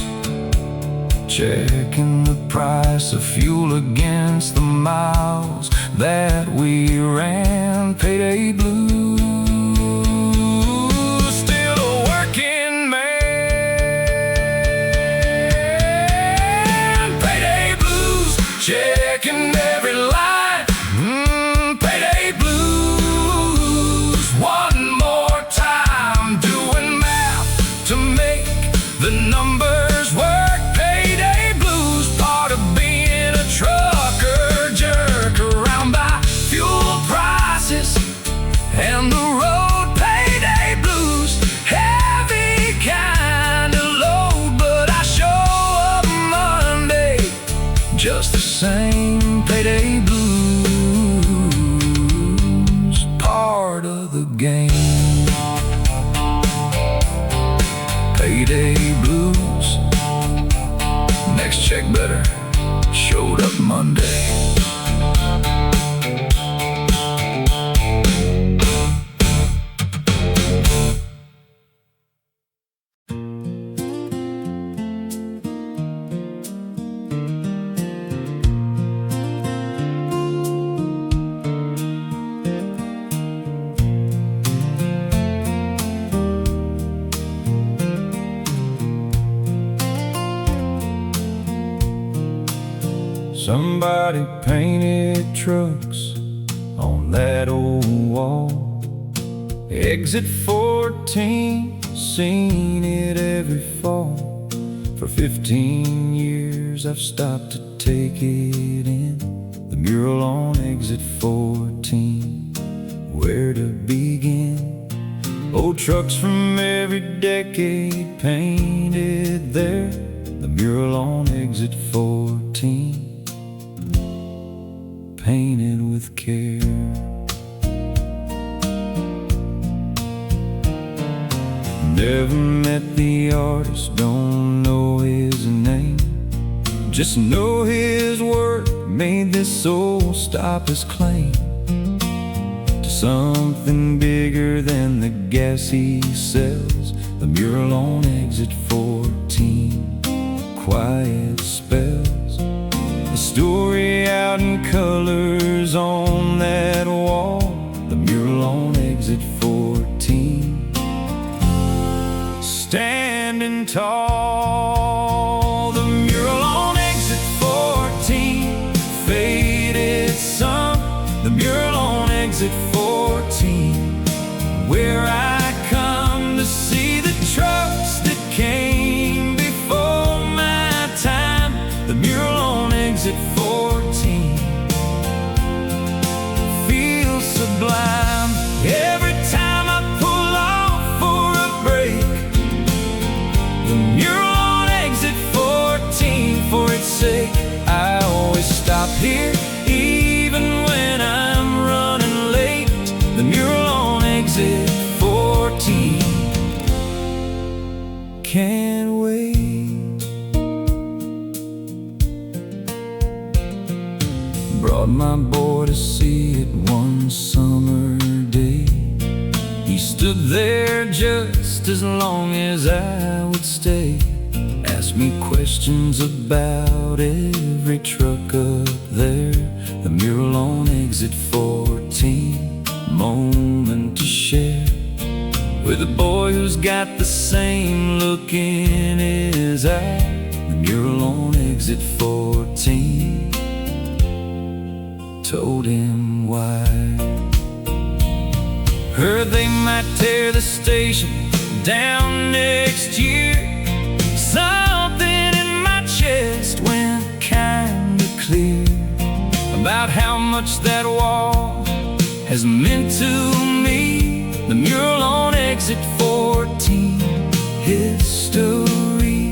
checking the price of fuel against the miles that we ran. Payday blues, still a working man. Payday blues, checking every line. Payday blues, one more time, doing math to make the numbers work. Payday blues, part of being a trucker, jerk around by fuel prices and the road. Payday blues, heavy kind of load, but I show up Monday just the same. Payday blues, part of the game. Payday blues, next check better showed up Monday. somebody painted trucks on that old wall. Exit 14, seen it every fall. For 15 years I've stopped to take it in. The mural on exit 14, where to begin? Old trucks from every decade painted there. The mural on exit 14, painted with care. Never met the artist, don't know his name. Just know his work made this soul stop his claim to something bigger than the gas he sells. The mural on exit 14, quiet spells the story out in colors on that wall. The mural on exit 14, standing tall. The mural on exit 14, faded sun. The mural on exit 14, where I come to see the trucks that came before my time. The mural on exit 14 feels sublime every time I pull off for a break. The mural on exit 14, for its sake, I always stop here, even when I'm running late. The mural on exit 14, can't wait. Brought my boy to see it one summer day. He stood there just as long as I would stay. Asked me questions about every truck up there. The mural on exit 14, moment to share with a boy who's got the same look in his eye. The mural on exit 14 told him why. Heard they might tear the station down next year. Something in my chest went kinda clear about how much that wall has meant to me. The mural on exit 14, history.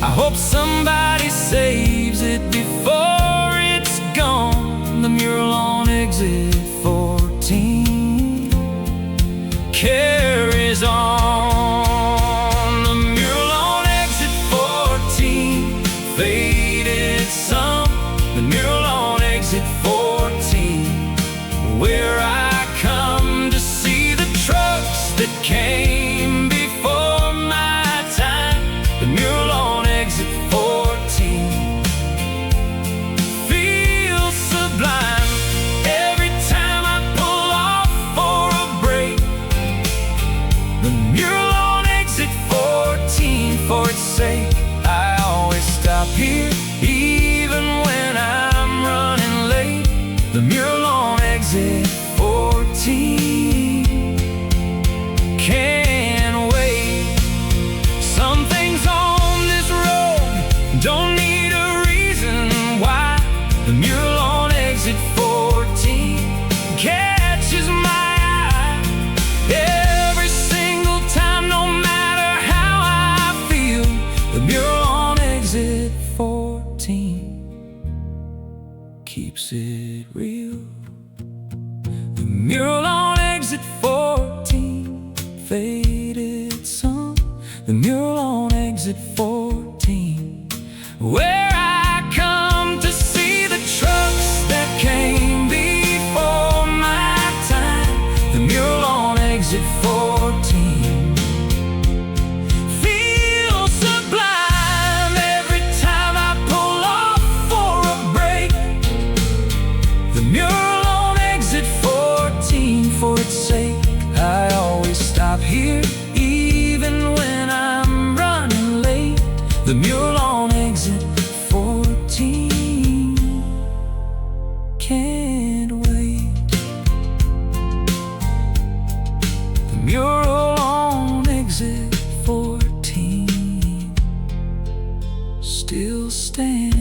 I hope somebody saves it before it's gone. The mural on exit 14 carries on. The mural on exit 14, faded some. The mural on exit 14, where I come to see the trucks that came before my time. The mural on exit 14 feels sublime every time I pull off for a break. The mural on exit 14, for its sake, I always stop here, even when I'm running late. The mural on exit 14, can't wait. Some things on this road don't need a reason why. The mural on exit 14 catches my eye every single time, no matter how I feel. The mural on exit 14 keeps it real. The mural on exit 14, faded sun. The mural on exit 14, where I come to see the trucks that came before my time. The mural on exit 14 feels sublime every time I pull off for a break. The mural on exit 14, for its sake, I always stop here, even when I'm running late. The mural on exit 14 understand.